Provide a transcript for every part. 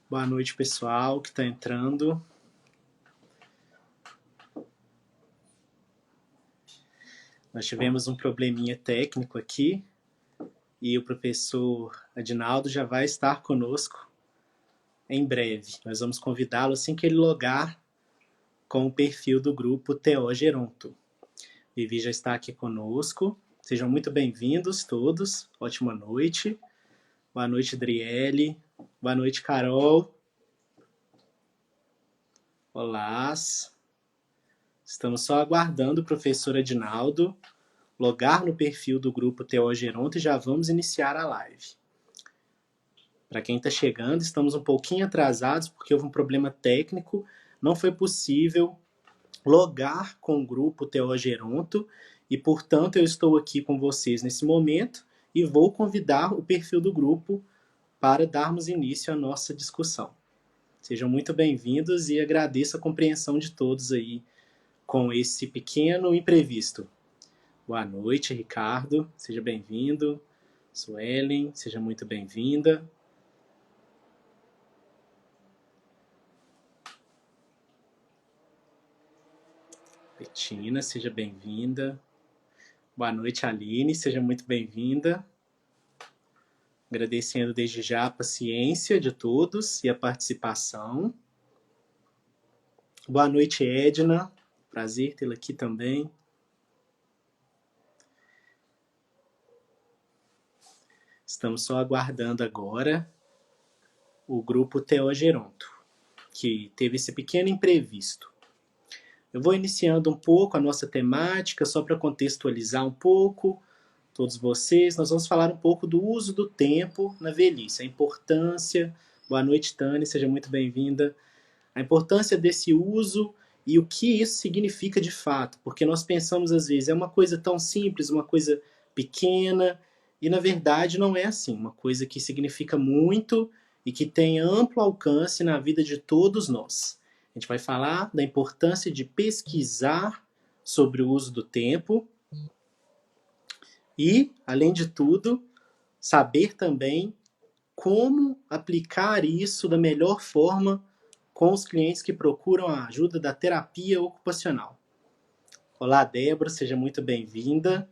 Boa noite, pessoal que está entrando. Nós tivemos um probleminha técnico aqui e o professor Adinaldo já vai estar conosco em breve. Nós vamos convidá-lo assim que ele logar com o perfil do grupo TO Geronto. Vivi já está aqui conosco. Sejam muito bem-vindos todos. Ótima noite. Boa noite, Driele. Boa noite, Carol. Olá. Estamos só aguardando o professor Adinaldo logar no perfil do grupo TO Geronto e já vamos iniciar a live. Para quem está chegando, estamos um pouquinho atrasados porque houve um problema técnico, não foi possível logar com o grupo TO Geronto e, portanto, eu estou aqui com vocês nesse momento e vou convidar o perfil do grupo para darmos início à nossa discussão. Sejam muito bem-vindos e agradeço a compreensão de todos aí com esse pequeno imprevisto. Boa noite, Ricardo. Seja bem-vindo. Suelen, seja muito bem-vinda. Betina, seja bem-vinda. Boa noite, Aline. Seja muito bem-vinda. Agradecendo desde já a paciência de todos e a participação. Boa noite, Edna. Prazer tê-la aqui também. Estamos só aguardando agora o grupo TO Geronto, que teve esse pequeno imprevisto. Eu vou iniciando um pouco a nossa temática, só para contextualizar um pouco todos vocês. Nós vamos falar um pouco do uso do tempo na velhice, a importância. Boa noite, Tânia, seja muito bem-vinda. A importância desse uso e o que isso significa de fato, porque nós pensamos às vezes, é uma coisa tão simples, uma coisa pequena, e na verdade não é assim, uma coisa que significa muito e que tem amplo alcance na vida de todos nós. A gente vai falar da importância de pesquisar sobre o uso do tempo e, além de tudo, saber também como aplicar isso da melhor forma com os clientes que procuram a ajuda da terapia ocupacional. Olá, Débora, seja muito bem-vinda.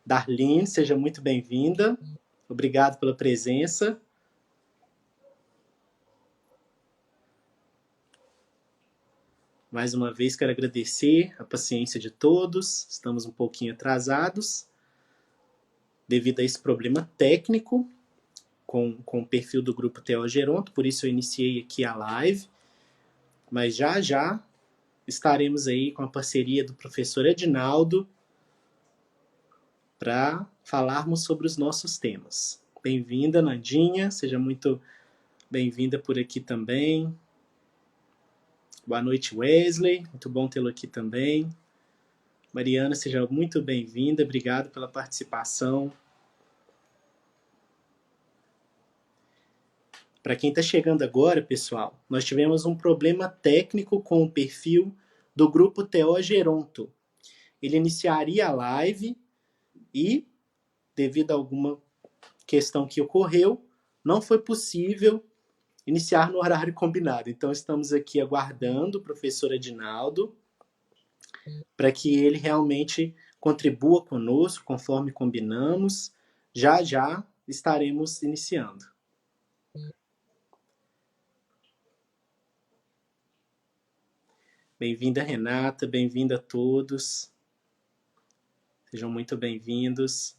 Darlene, seja muito bem-vinda. Obrigado pela presença. Mais uma vez quero agradecer a paciência de todos. Estamos um pouquinho atrasados devido a esse problema técnico com o perfil do grupo TO Geronto, por isso eu iniciei aqui a live. Mas já estaremos aí com a parceria do professor Edinaldo para falarmos sobre os nossos temas. Bem-vinda, Nandinha, seja muito bem-vinda por aqui também. Boa noite, Wesley, muito bom tê-lo aqui também. Mariana, seja muito bem-vinda, obrigado pela participação. Para quem está chegando agora, pessoal, nós tivemos um problema técnico com o perfil do grupo TO Geronto. Ele iniciaria a live e, devido a alguma questão que ocorreu, não foi possível iniciar no horário combinado. Então, estamos aqui aguardando o professor Adinaldo para que ele realmente contribua conosco, conforme combinamos. Já estaremos iniciando. Bem-vinda, Renata, bem-vinda a todos. Sejam muito bem-vindos.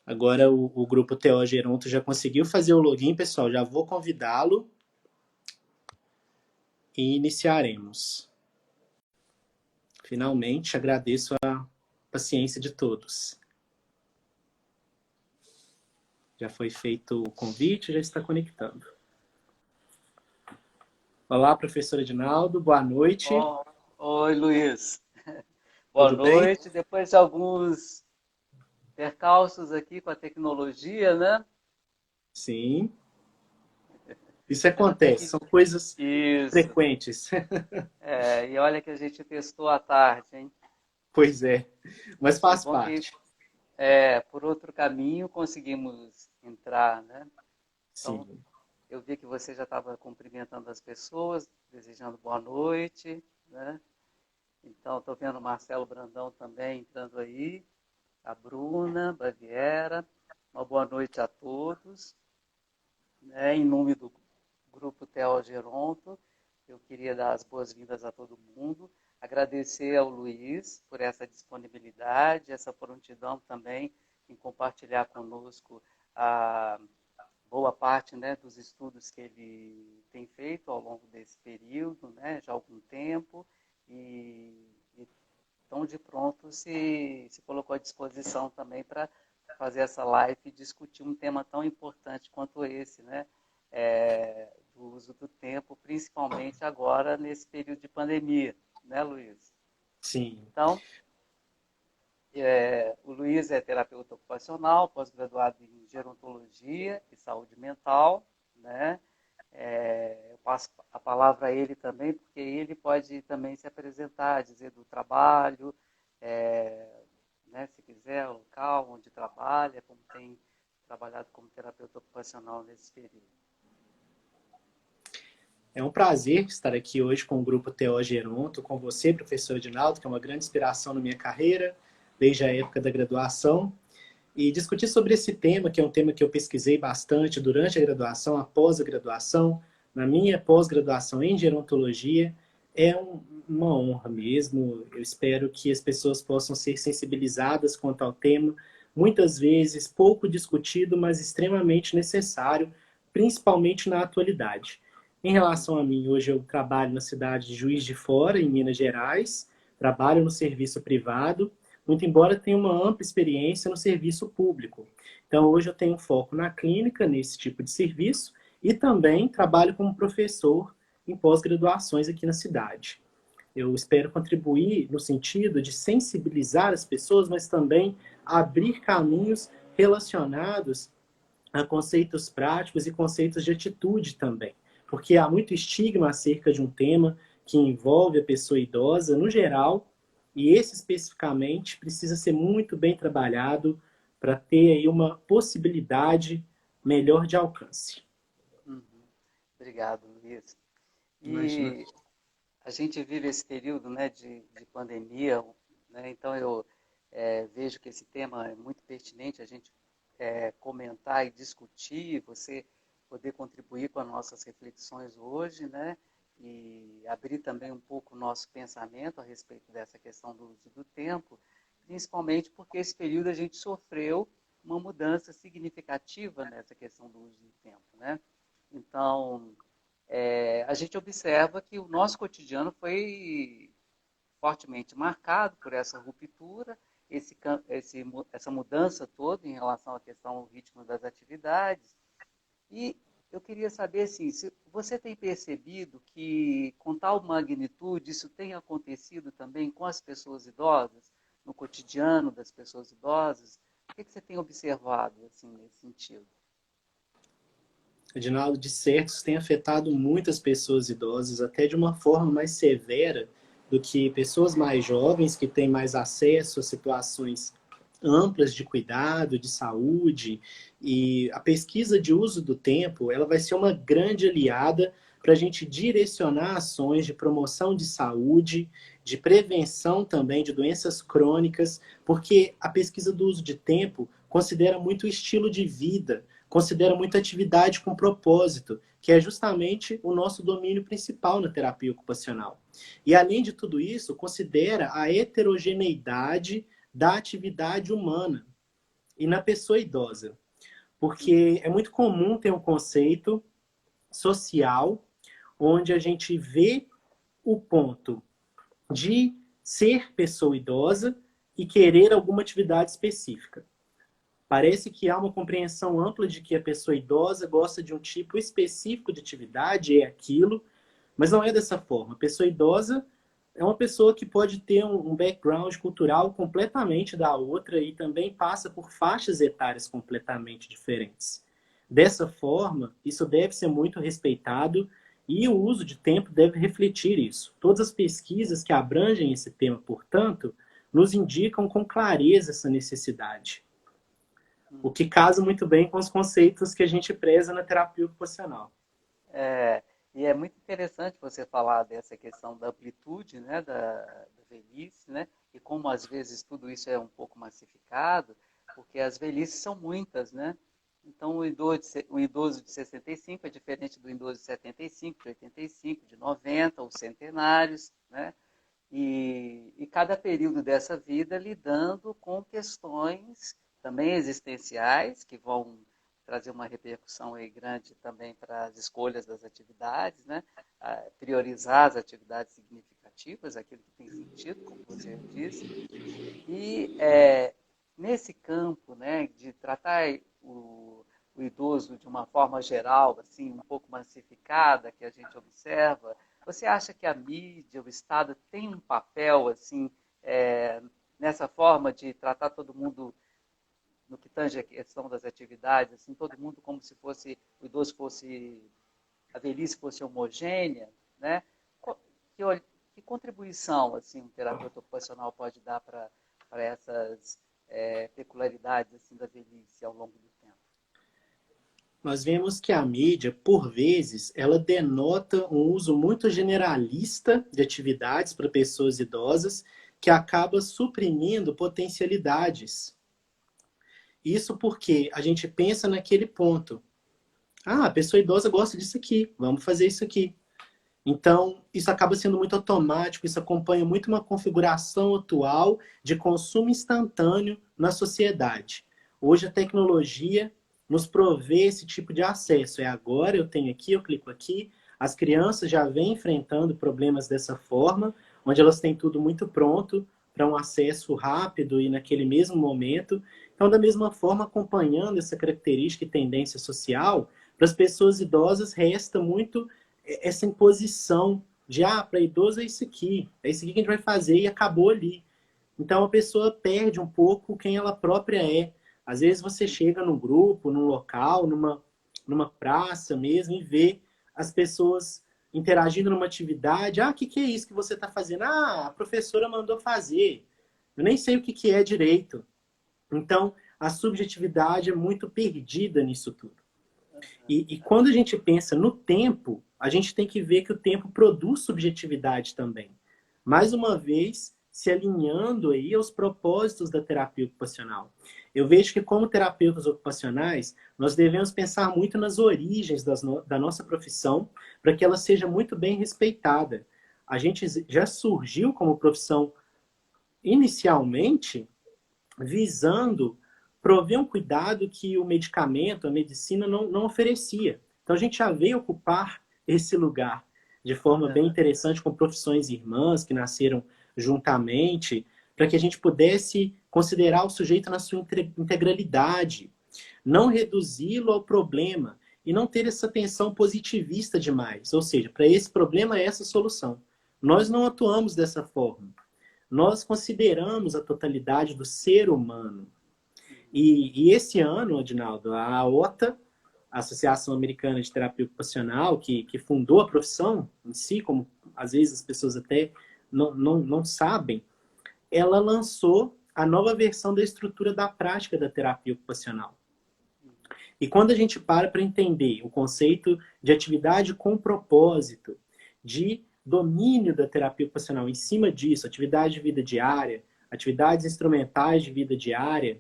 Agora o grupo TO Geronto já conseguiu fazer o login, pessoal. Já vou convidá-lo e iniciaremos. Finalmente, agradeço a paciência de todos. Já foi feito o convite, já está conectando. Olá, professor Edinaldo, boa noite. Oi, Luiz. Boa Tudo noite. bem? Depois de alguns percalços aqui com a tecnologia, né? Sim. Isso Até acontece, que são coisas isso. frequentes. E olha que a gente testou à tarde, hein? Pois é, mas Que faz bom que parte. por outro caminho conseguimos entrar, né? Então, Sim. Eu vi que você já estava cumprimentando as pessoas, desejando boa noite, né? Então, estou vendo o Marcelo Brandão também entrando aí, a Bruna Baviera. Uma boa noite a todos. Né? Em nome do Grupo Theo Geronto, eu queria dar as boas-vindas a todo mundo, agradecer ao Luiz por essa disponibilidade, essa prontidão também em compartilhar conosco a boa parte, né, dos estudos que ele tem feito ao longo desse período, né, já há algum tempo, e tão de pronto se colocou à disposição também para fazer essa live e discutir um tema tão importante quanto esse, né, do uso do tempo, principalmente agora nesse período de pandemia, né, Luiz? Sim. Então, o Luiz é terapeuta ocupacional, pós-graduado em gerontologia e saúde mental, né? Eu passo a palavra a ele também, porque ele pode também se apresentar, dizer do trabalho, né, se quiser, o local onde trabalha, como tem trabalhado como terapeuta ocupacional nesse período. É um prazer estar aqui hoje com o Grupo TO Geronto, com você, professor Edinaldo, que é uma grande inspiração na minha carreira, desde a época da graduação, e discutir sobre esse tema, que é um tema que eu pesquisei bastante durante a graduação, após a graduação, na minha pós-graduação em gerontologia, é uma honra mesmo. Eu espero que as pessoas possam ser sensibilizadas quanto ao tema, muitas vezes pouco discutido, mas extremamente necessário, principalmente na atualidade. Em relação a mim, hoje eu trabalho na cidade de Juiz de Fora, em Minas Gerais, trabalho no serviço privado, muito embora tenha uma ampla experiência no serviço público. Então, hoje eu tenho foco na clínica, nesse tipo de serviço, e também trabalho como professor em pós-graduações aqui na cidade. Eu espero contribuir no sentido de sensibilizar as pessoas, mas também abrir caminhos relacionados a conceitos práticos e conceitos de atitude também. Porque há muito estigma acerca de um tema que envolve a pessoa idosa no geral, e esse especificamente precisa ser muito bem trabalhado para ter aí uma possibilidade melhor de alcance. Uhum. Obrigado, Luiz. Imagina. E a gente vive esse período, né, de pandemia, né, então eu vejo que esse tema é muito pertinente a gente comentar e discutir, você poder contribuir com as nossas reflexões hoje, né, e abrir também um pouco o nosso pensamento a respeito dessa questão do uso do tempo, principalmente porque esse período a gente sofreu uma mudança significativa nessa questão do uso do tempo, né? Então, a gente observa que o nosso cotidiano foi fortemente marcado por essa ruptura, essa mudança toda em relação à questão do ritmo das atividades. E eu queria saber assim, se você tem percebido que com tal magnitude isso tem acontecido também com as pessoas idosas, no cotidiano das pessoas idosas? O que você tem observado assim, nesse sentido? Edinaldo, de certo, isso tem afetado muitas pessoas idosas, até de uma forma mais severa do que pessoas mais jovens, que têm mais acesso a situações amplas de cuidado, de saúde. E a pesquisa de uso do tempo, ela vai ser uma grande aliada para a gente direcionar ações de promoção de saúde, de prevenção também de doenças crônicas, porque a pesquisa do uso de tempo considera muito o estilo de vida, considera muito atividade com propósito, que é justamente o nosso domínio principal na terapia ocupacional. E, além de tudo isso, considera a heterogeneidade da atividade humana e na pessoa idosa. Porque é muito comum ter um conceito social onde a gente vê o ponto de ser pessoa idosa e querer alguma atividade específica. Parece que há uma compreensão ampla de que a pessoa idosa gosta de um tipo específico de atividade, é aquilo, mas não é dessa forma. A pessoa idosa é uma pessoa que pode ter um background cultural completamente da outra e também passa por faixas etárias completamente diferentes. Dessa forma, isso deve ser muito respeitado e o uso de tempo deve refletir isso. Todas as pesquisas que abrangem esse tema, portanto, nos indicam com clareza essa necessidade. O que casa muito bem com os conceitos que a gente preza na terapia ocupacional. É, e é muito interessante você falar dessa questão da amplitude, né, da velhice, né, e como às vezes tudo isso é um pouco massificado, porque as velhices são muitas, né? Então o idoso de 65 é diferente do idoso de 75, de 85, de 90, os centenários, né? E cada período dessa vida lidando com questões também existenciais, que vão trazer uma repercussão aí grande também para as escolhas das atividades, né? Priorizar as atividades significativas, aquilo que tem sentido, como você disse. E nesse campo, né, de tratar o idoso de uma forma geral, assim, um pouco massificada, que a gente observa, você acha que a mídia, o Estado tem um papel assim nessa forma de tratar todo mundo no que tange a questão das atividades, assim, todo mundo como se fosse o idoso fosse a velhice fosse homogênea, né? Que, que contribuição assim um terapeuta ocupacional pode dar para essas peculiaridades assim da velhice ao longo do tempo? Nós vemos que a mídia, por vezes, ela denota um uso muito generalista de atividades para pessoas idosas, que acaba suprimindo potencialidades. Isso porque a gente pensa naquele ponto. Ah, a pessoa idosa gosta disso aqui, vamos fazer isso aqui. Então, isso acaba sendo muito automático, isso acompanha muito uma configuração atual de consumo instantâneo na sociedade. Hoje a tecnologia nos provê esse tipo de acesso. É agora, eu tenho aqui, eu clico aqui. As crianças já vêm enfrentando problemas dessa forma, onde elas têm tudo muito pronto para um acesso rápido e naquele mesmo momento. Então, da mesma forma, acompanhando essa característica e tendência social, para as pessoas idosas resta muito essa imposição de, para idoso é isso aqui que a gente vai fazer e acabou ali. Então a pessoa perde um pouco quem ela própria é. Às vezes você chega num grupo, num local, numa praça mesmo e vê as pessoas interagindo numa atividade. Ah, o que é isso que você está fazendo? Ah, a professora mandou fazer. Eu nem sei o que é direito. Então, a subjetividade é muito perdida nisso tudo. E quando a gente pensa no tempo, a gente tem que ver que o tempo produz subjetividade também. Mais uma vez, se alinhando aí aos propósitos da terapia ocupacional. Eu vejo que, como terapeutas ocupacionais, nós devemos pensar muito nas origens da nossa profissão para que ela seja muito bem respeitada. A gente já surgiu como profissão inicialmente visando prover um cuidado que o medicamento, a medicina não oferecia. Então a gente já veio ocupar esse lugar de forma bem interessante com profissões irmãs que nasceram juntamente, para que a gente pudesse considerar o sujeito na sua integralidade, não reduzi-lo ao problema e não ter essa tensão positivista demais. Ou seja, para esse problema é essa solução. Nós não atuamos dessa forma. Nós consideramos a totalidade do ser humano. E esse ano, Adinaldo, a AOTA, a Associação Americana de Terapia Ocupacional, que fundou a profissão em si, como às vezes as pessoas até não sabem, ela lançou a nova versão da estrutura da prática da terapia ocupacional. E quando a gente para entender o conceito de atividade com propósito, de domínio da terapia ocupacional em cima disso, atividade de vida diária, atividades instrumentais de vida diária,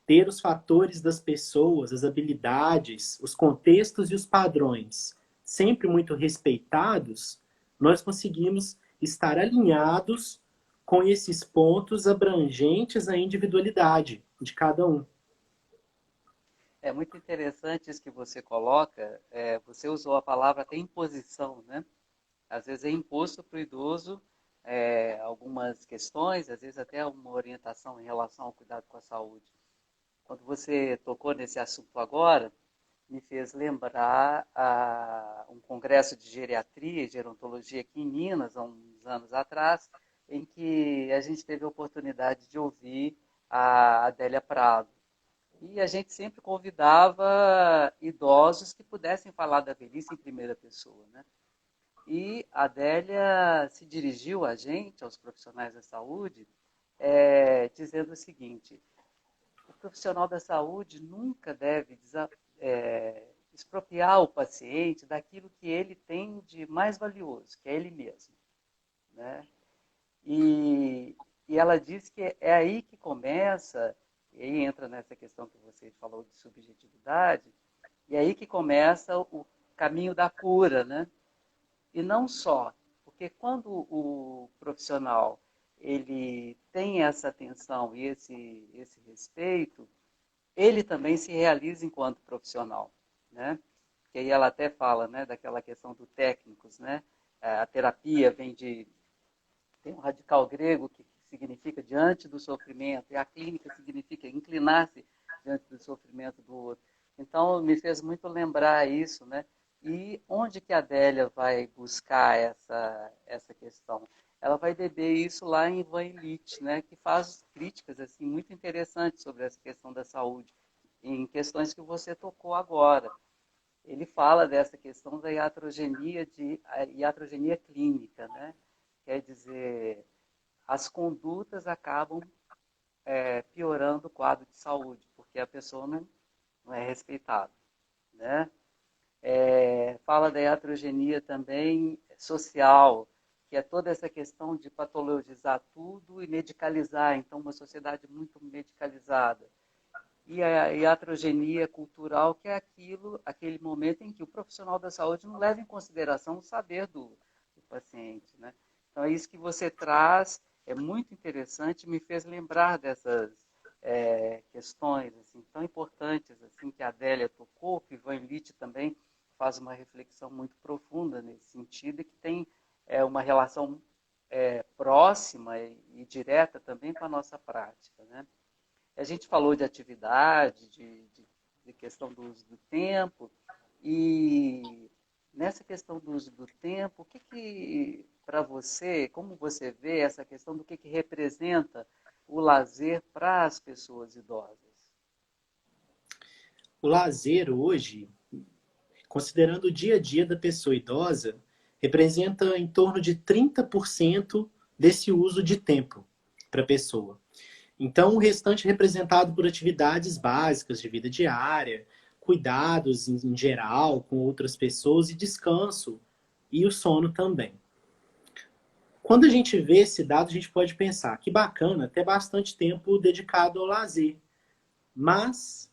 ter os fatores das pessoas, as habilidades, os contextos e os padrões sempre muito respeitados, nós conseguimos estar alinhados com esses pontos abrangentes à individualidade de cada um. É muito interessante isso que você coloca. Você usou a palavra até imposição, né? Às vezes é imposto para o idoso algumas questões, às vezes até uma orientação em relação ao cuidado com a saúde. Quando você tocou nesse assunto agora, me fez lembrar um congresso de geriatria e gerontologia aqui em Minas, há uns anos atrás, em que a gente teve a oportunidade de ouvir a Adélia Prado. E a gente sempre convidava idosos que pudessem falar da velhice em primeira pessoa, né? E a Adélia se dirigiu a gente, aos profissionais da saúde, dizendo o seguinte: o profissional da saúde nunca deve expropriar o paciente daquilo que ele tem de mais valioso, que é ele mesmo, né? E, e ela diz que é aí que começa, e aí entra nessa questão que você falou de subjetividade, e aí que começa o caminho da cura, né? E não só, porque quando o profissional ele tem essa atenção e esse respeito, ele também se realiza enquanto profissional, né? Que aí ela até fala, né, daquela questão do técnicos, né? A terapia vem de tem um radical grego que significa diante do sofrimento, e a clínica significa inclinar-se diante do sofrimento do outro. Então, me fez muito lembrar isso, né? E onde que a Adélia vai buscar essa questão? Ela vai beber isso lá em Ivan Illich, né? Que faz críticas assim muito interessantes sobre essa questão da saúde, em questões que você tocou agora. Ele fala dessa questão da iatrogenia clínica, né? Quer dizer, as condutas acabam piorando o quadro de saúde, porque a pessoa não é respeitada, né? Fala da iatrogenia também social, que é toda essa questão de patologizar tudo e medicalizar, então uma sociedade muito medicalizada. E a iatrogenia cultural, que é aquele momento em que o profissional da saúde não leva em consideração o saber do paciente, né? Então, é isso que você traz, é muito interessante, me fez lembrar dessas questões assim, tão importantes assim, que a Adélia tocou, que o Ivan Illich também faz uma reflexão muito profunda nesse sentido, e que tem uma relação próxima e direta também com a nossa prática, né? A gente falou de atividade, de questão do uso do tempo, e nessa questão do uso do tempo, o que para você, como você vê essa questão do que representa o lazer para as pessoas idosas? O lazer hoje, considerando o dia a dia da pessoa idosa, representa em torno de 30% desse uso de tempo para a pessoa. Então, o restante é representado por atividades básicas de vida diária, cuidados em geral com outras pessoas e descanso, e o sono também. Quando a gente vê esse dado, a gente pode pensar que bacana, ter bastante tempo dedicado ao lazer. Mas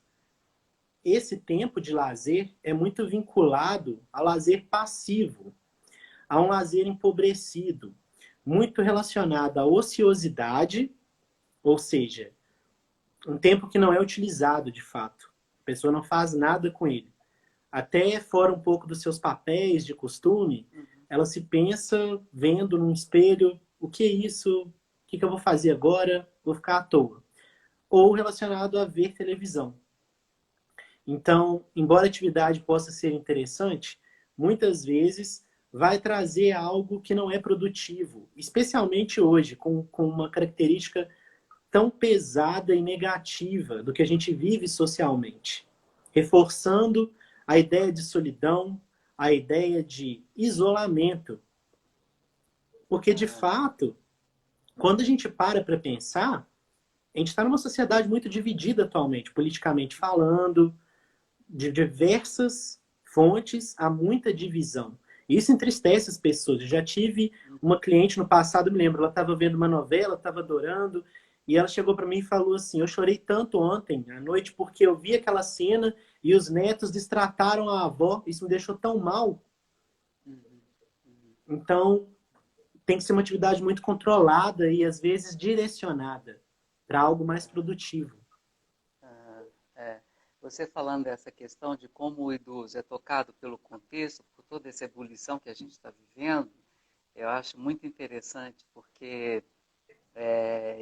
esse tempo de lazer é muito vinculado ao lazer passivo, a um lazer empobrecido, muito relacionado à ociosidade, ou seja, um tempo que não é utilizado de fato. A pessoa não faz nada com ele. Até fora um pouco dos seus papéis de costume, Uhum. ela se pensa vendo num espelho, o que é isso? O que eu vou fazer agora? Vou ficar à toa. Ou relacionado a ver televisão. Então, embora a atividade possa ser interessante, muitas vezes vai trazer algo que não é produtivo, especialmente hoje, com uma característica tão pesada e negativa do que a gente vive socialmente, reforçando a ideia de solidão, a ideia de isolamento. Porque, de É, fato, quando a gente para pensar, a gente está numa sociedade muito dividida atualmente, politicamente falando, de diversas fontes, há muita divisão. Isso entristece as pessoas. Eu já tive uma cliente no passado, me lembro, ela estava vendo uma novela, estava adorando, e ela chegou para mim e falou assim: eu chorei tanto ontem à noite porque eu vi aquela cena e os netos destrataram a avó, isso me deixou tão mal. uhum, uhum. Então, tem que ser uma atividade muito controlada e às vezes direcionada para algo mais produtivo. Ah, é. Você falando dessa questão de como o idoso é tocado pelo contexto, por toda essa ebulição que a gente está vivendo, eu acho muito interessante, porque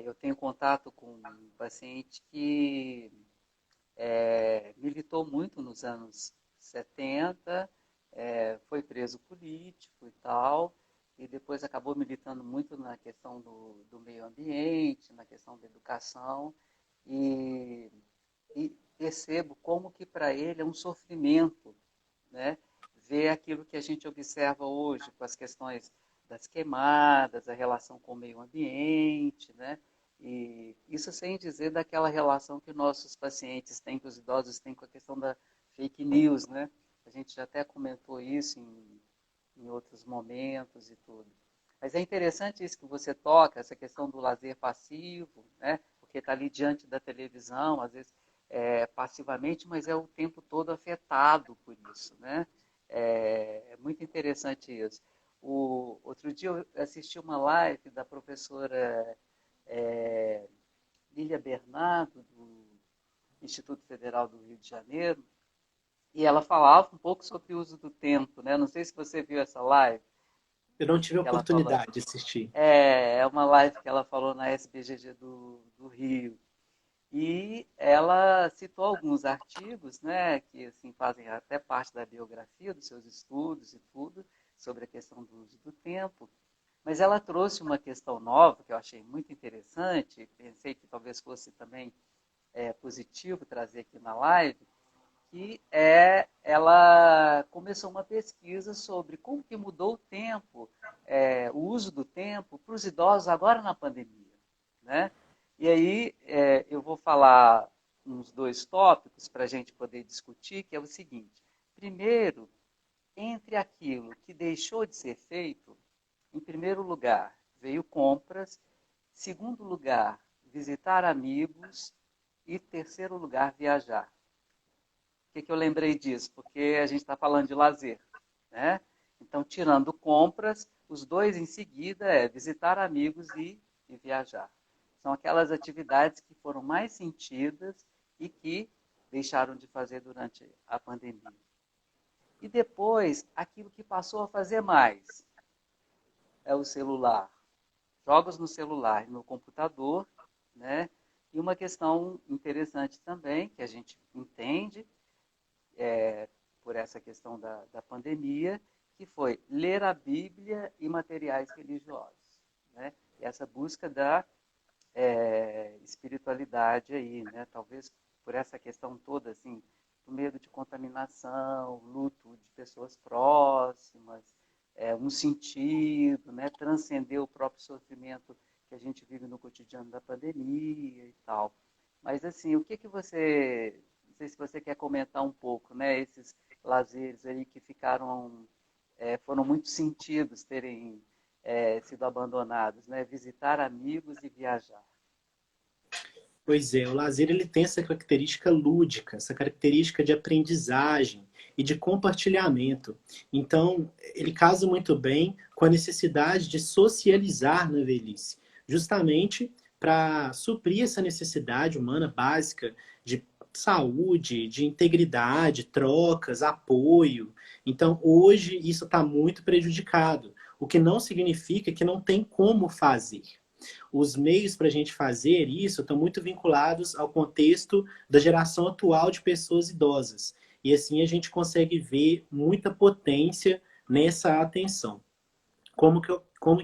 eu tenho contato com um paciente que militou muito nos anos 70, foi preso político e tal, e depois acabou militando muito na questão do meio ambiente, na questão da educação, e, e percebo como que para ele é um sofrimento, né? Ver aquilo que a gente observa hoje com as questões das queimadas, a relação com o meio ambiente, né? E isso sem dizer daquela relação que nossos pacientes têm, que os idosos têm com a questão da fake news, né? gente já até comentou isso em outros momentos e tudo. Mas é interessante isso que você toca, essa questão do lazer passivo, né? Porque está ali diante da televisão, às vezes passivamente, mas é o tempo todo afetado por isso, né? É muito interessante isso. Outro dia eu assisti uma live da professora Lília Bernardo, do Instituto Federal do Rio de Janeiro, e ela falava um pouco sobre o uso do tempo, né? Não sei se você viu essa live Eu não tive a que ela falou. oportunidade de assistir. É uma live que ela falou na SBGG do Rio. E ela citou alguns artigos, né, que assim, fazem até parte da biografia dos seus estudos e tudo, sobre a questão do uso do tempo. Mas ela trouxe uma questão nova que eu achei muito interessante, pensei que talvez fosse também positivo trazer aqui na live, que ela começou uma pesquisa sobre como que mudou o tempo, o uso do tempo para os idosos agora na pandemia, né? E aí eu vou falar uns dois tópicos para a gente poder discutir, que é o seguinte. Primeiro, entre aquilo que deixou de ser feito, em primeiro lugar, veio compras, segundo lugar, visitar amigos e terceiro lugar, viajar. Por que eu lembrei disso? Porque a gente está falando de lazer, né? Então, tirando compras, os dois em seguida visitar amigos e viajar. São aquelas atividades que foram mais sentidas e que deixaram de fazer durante a pandemia. E depois, aquilo que passou a fazer mais é o celular. Jogos no celular e no computador, né? E uma questão interessante também, que a gente entende, por essa questão da pandemia, que foi ler a Bíblia e materiais religiosos, né? E essa busca da espiritualidade aí, né? Talvez por essa questão toda, assim, do medo de contaminação, luto de pessoas próximas, um sentido, né? Transcender o próprio sofrimento que a gente vive no cotidiano da pandemia e tal. Mas, assim, o que você... Não sei se você quer comentar um pouco, né? Esses lazeres aí que foram muito sentidos terem sido abandonados, né? Visitar amigos e viajar. Pois é, o lazer ele tem essa característica lúdica, essa característica de aprendizagem e de compartilhamento. Então, ele casa muito bem com a necessidade de socializar na velhice, justamente para suprir essa necessidade humana básica de saúde, de integridade, trocas, apoio. Então, hoje isso está muito prejudicado, o que não significa que não tem como fazer. Os meios para a gente fazer isso estão muito vinculados ao contexto da geração atual de pessoas idosas. E assim a gente consegue ver muita potência nessa atenção. Como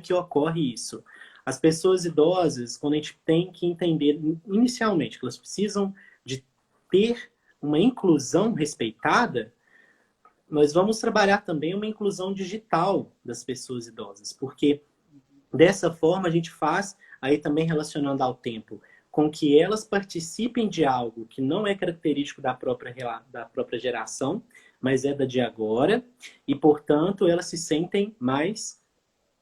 que ocorre isso? As pessoas idosas, quando a gente tem que entender inicialmente que elas precisam de ter uma inclusão respeitada, nós vamos trabalhar também uma inclusão digital das pessoas idosas, porque dessa forma a gente faz, aí também relacionando ao tempo, com que elas participem de algo que não é característico da própria geração, mas é da de agora, e portanto elas se sentem mais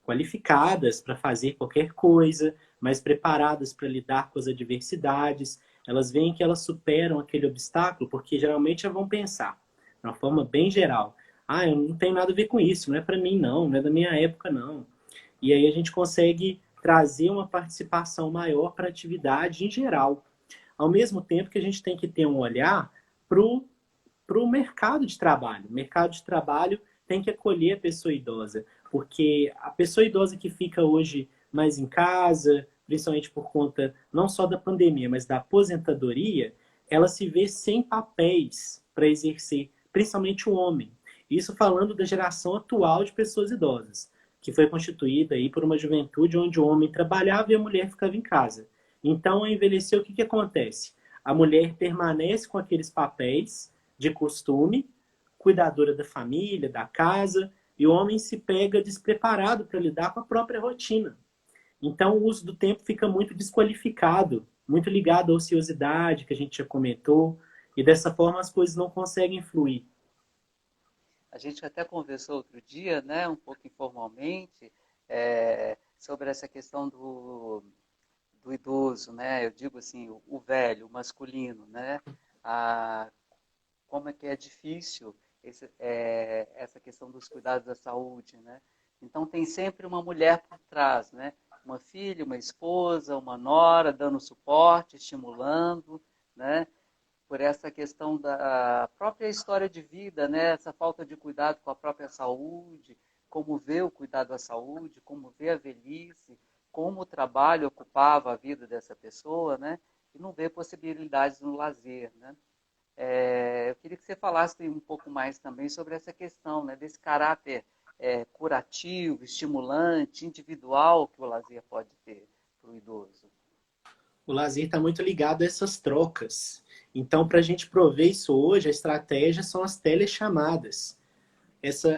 qualificadas para fazer qualquer coisa, mais preparadas para lidar com as adversidades. Elas veem que elas superam aquele obstáculo, porque geralmente vão pensar, de uma forma bem geral, eu não tenho nada a ver com isso, não é para mim não é da minha época não. E aí a gente consegue trazer uma participação maior para a atividade em geral. Ao mesmo tempo que a gente tem que ter um olhar para o mercado de trabalho. O mercado de trabalho tem que acolher a pessoa idosa, porque a pessoa idosa que fica hoje mais em casa, principalmente por conta não só da pandemia, mas da aposentadoria, ela se vê sem papéis para exercer, principalmente o homem. Isso falando da geração atual de pessoas idosas, que foi constituída aí por uma juventude onde o homem trabalhava e a mulher ficava em casa. Então, ao envelhecer, o que acontece? A mulher permanece com aqueles papéis de costume, cuidadora da família, da casa, e o homem se pega despreparado para lidar com a própria rotina. Então, o uso do tempo fica muito desqualificado, muito ligado à ociosidade, que a gente já comentou, e dessa forma as coisas não conseguem fluir. A gente até conversou outro dia, né, um pouco informalmente, sobre essa questão do idoso, né? Eu digo assim, o velho, o masculino, né? A, como é que é difícil essa questão dos cuidados da saúde, né? Então tem sempre uma mulher por trás, né? Uma filha, uma esposa, uma nora dando suporte, estimulando, né? Por essa questão da própria história de vida, né? Essa falta de cuidado com a própria saúde, como ver o cuidado da saúde, como ver a velhice, como o trabalho ocupava a vida dessa pessoa, né? E não ver possibilidades no lazer, né? Eu queria que você falasse um pouco mais também sobre essa questão, né? Desse caráter curativo, estimulante, individual que o lazer pode ter para o idoso. O lazer está muito ligado a essas trocas. Então, para a gente prover isso hoje, a estratégia são as telechamadas.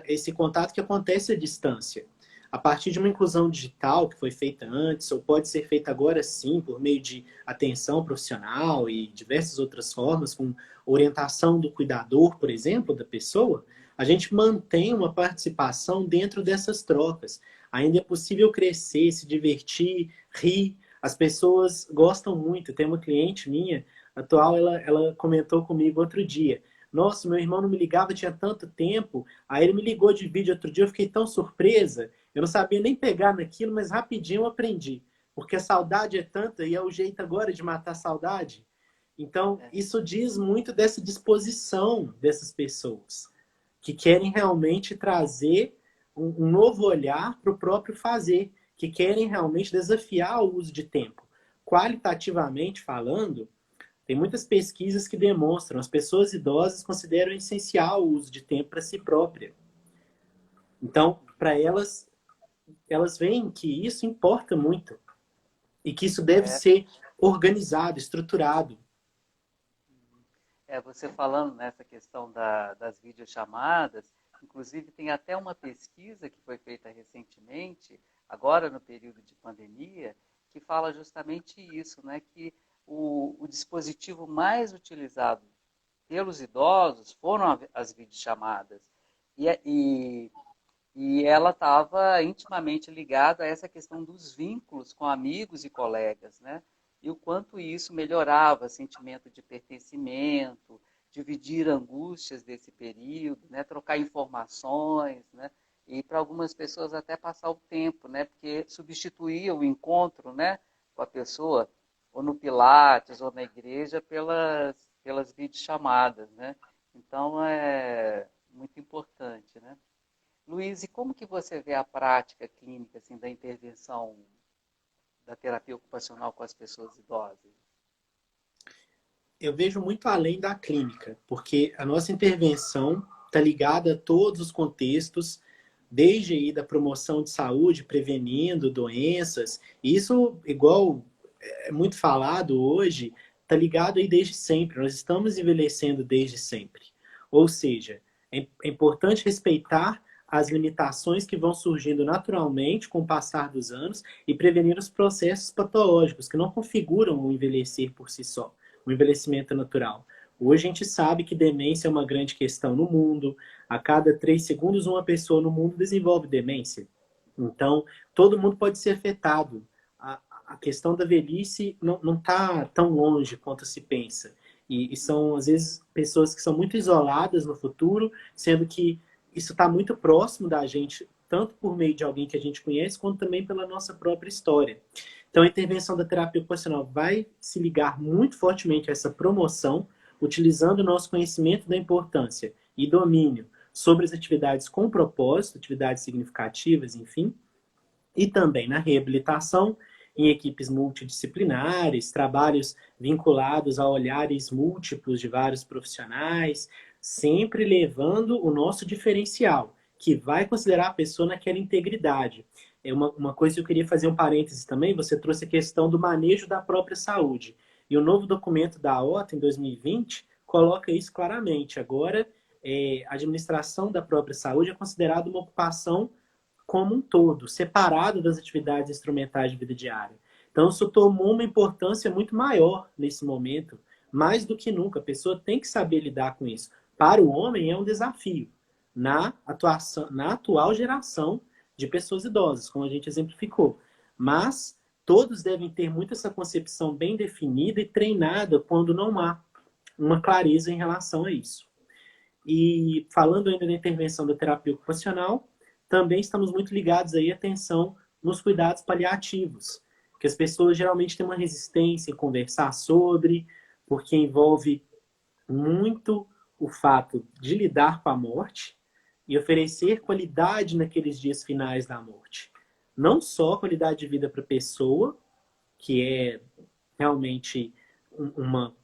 Esse contato que acontece à distância. A partir de uma inclusão digital que foi feita antes, ou pode ser feita agora sim, por meio de atenção profissional e diversas outras formas, com orientação do cuidador, por exemplo, da pessoa, a gente mantém uma participação dentro dessas trocas. Ainda é possível crescer, se divertir, rir. As pessoas gostam muito. Tem uma cliente minha atual, ela comentou comigo outro dia. Nossa, meu irmão não me ligava tinha tanto tempo. Aí ele me ligou de vídeo outro dia, eu fiquei tão surpresa. Eu não sabia nem pegar naquilo, mas rapidinho eu aprendi. Porque a saudade é tanta e é o jeito agora de matar a saudade. Então, isso diz muito dessa disposição dessas pessoas que querem realmente trazer um novo olhar para o próprio fazer, que querem realmente desafiar o uso de tempo. Qualitativamente falando, tem muitas pesquisas que demonstram que as pessoas idosas consideram essencial o uso de tempo para si própria. Então, para elas, elas veem que isso importa muito e que isso deve É, ser organizado, estruturado. você falando nessa questão das videochamadas, inclusive tem até uma pesquisa que foi feita recentemente, agora no período de pandemia, que fala justamente isso, né, que o dispositivo mais utilizado pelos idosos foram as videochamadas. E, e ela estava intimamente ligada a essa questão dos vínculos com amigos e colegas, né? E o quanto isso melhorava o sentimento de pertencimento, dividir angústias desse período, né? Trocar informações, né? E para algumas pessoas até passar o tempo, né? Porque substituía o encontro, né? Com a pessoa, ou no Pilates, ou na igreja, pelas videochamadas, né? Então, é muito importante, né? Luiz, e como que você vê a prática clínica assim, da intervenção da terapia ocupacional com as pessoas idosas? Eu vejo muito além da clínica, porque a nossa intervenção está ligada a todos os contextos, desde aí da promoção de saúde, prevenindo doenças. Isso, igual é muito falado hoje, está ligado aí desde sempre. Nós estamos envelhecendo desde sempre. Ou seja, é importante respeitar as limitações que vão surgindo naturalmente com o passar dos anos e prevenir os processos patológicos que não configuram o envelhecer por si só, o envelhecimento natural. Hoje a gente sabe que demência é uma grande questão no mundo. A cada 3 segundos, uma pessoa no mundo desenvolve demência. Então, todo mundo pode ser afetado. A questão da velhice não está tão longe quanto se pensa. E são, às vezes, pessoas que são muito isoladas no futuro, sendo que isso está muito próximo da gente, tanto por meio de alguém que a gente conhece, quanto também pela nossa própria história. Então, a intervenção da terapia ocupacional vai se ligar muito fortemente a essa promoção, utilizando o nosso conhecimento da importância e domínio sobre as atividades com propósito, atividades significativas, enfim, e também na reabilitação, em equipes multidisciplinares, trabalhos vinculados a olhares múltiplos de vários profissionais, sempre levando o nosso diferencial, que vai considerar a pessoa naquela integridade. É uma coisa que eu queria fazer um parênteses também, você trouxe a questão do manejo da própria saúde. E o novo documento da OTA, em 2020, coloca isso claramente. Agora, a administração da própria saúde é considerada uma ocupação como um todo, separado das atividades instrumentais de vida diária. Então, isso tomou uma importância muito maior nesse momento, mais do que nunca. A pessoa tem que saber lidar com isso. Para o homem é um desafio. na atual geração de pessoas idosas, como a gente exemplificou. Mas todos devem ter muito essa concepção bem definida e treinada quando não há uma clareza em relação a isso. E falando ainda da intervenção da terapia ocupacional, também estamos muito ligados aí à atenção nos cuidados paliativos, que as pessoas geralmente têm uma resistência em conversar sobre, porque envolve muito o fato de lidar com a morte e oferecer qualidade naqueles dias finais da morte. Não só qualidade de vida para a pessoa, que é realmente uma,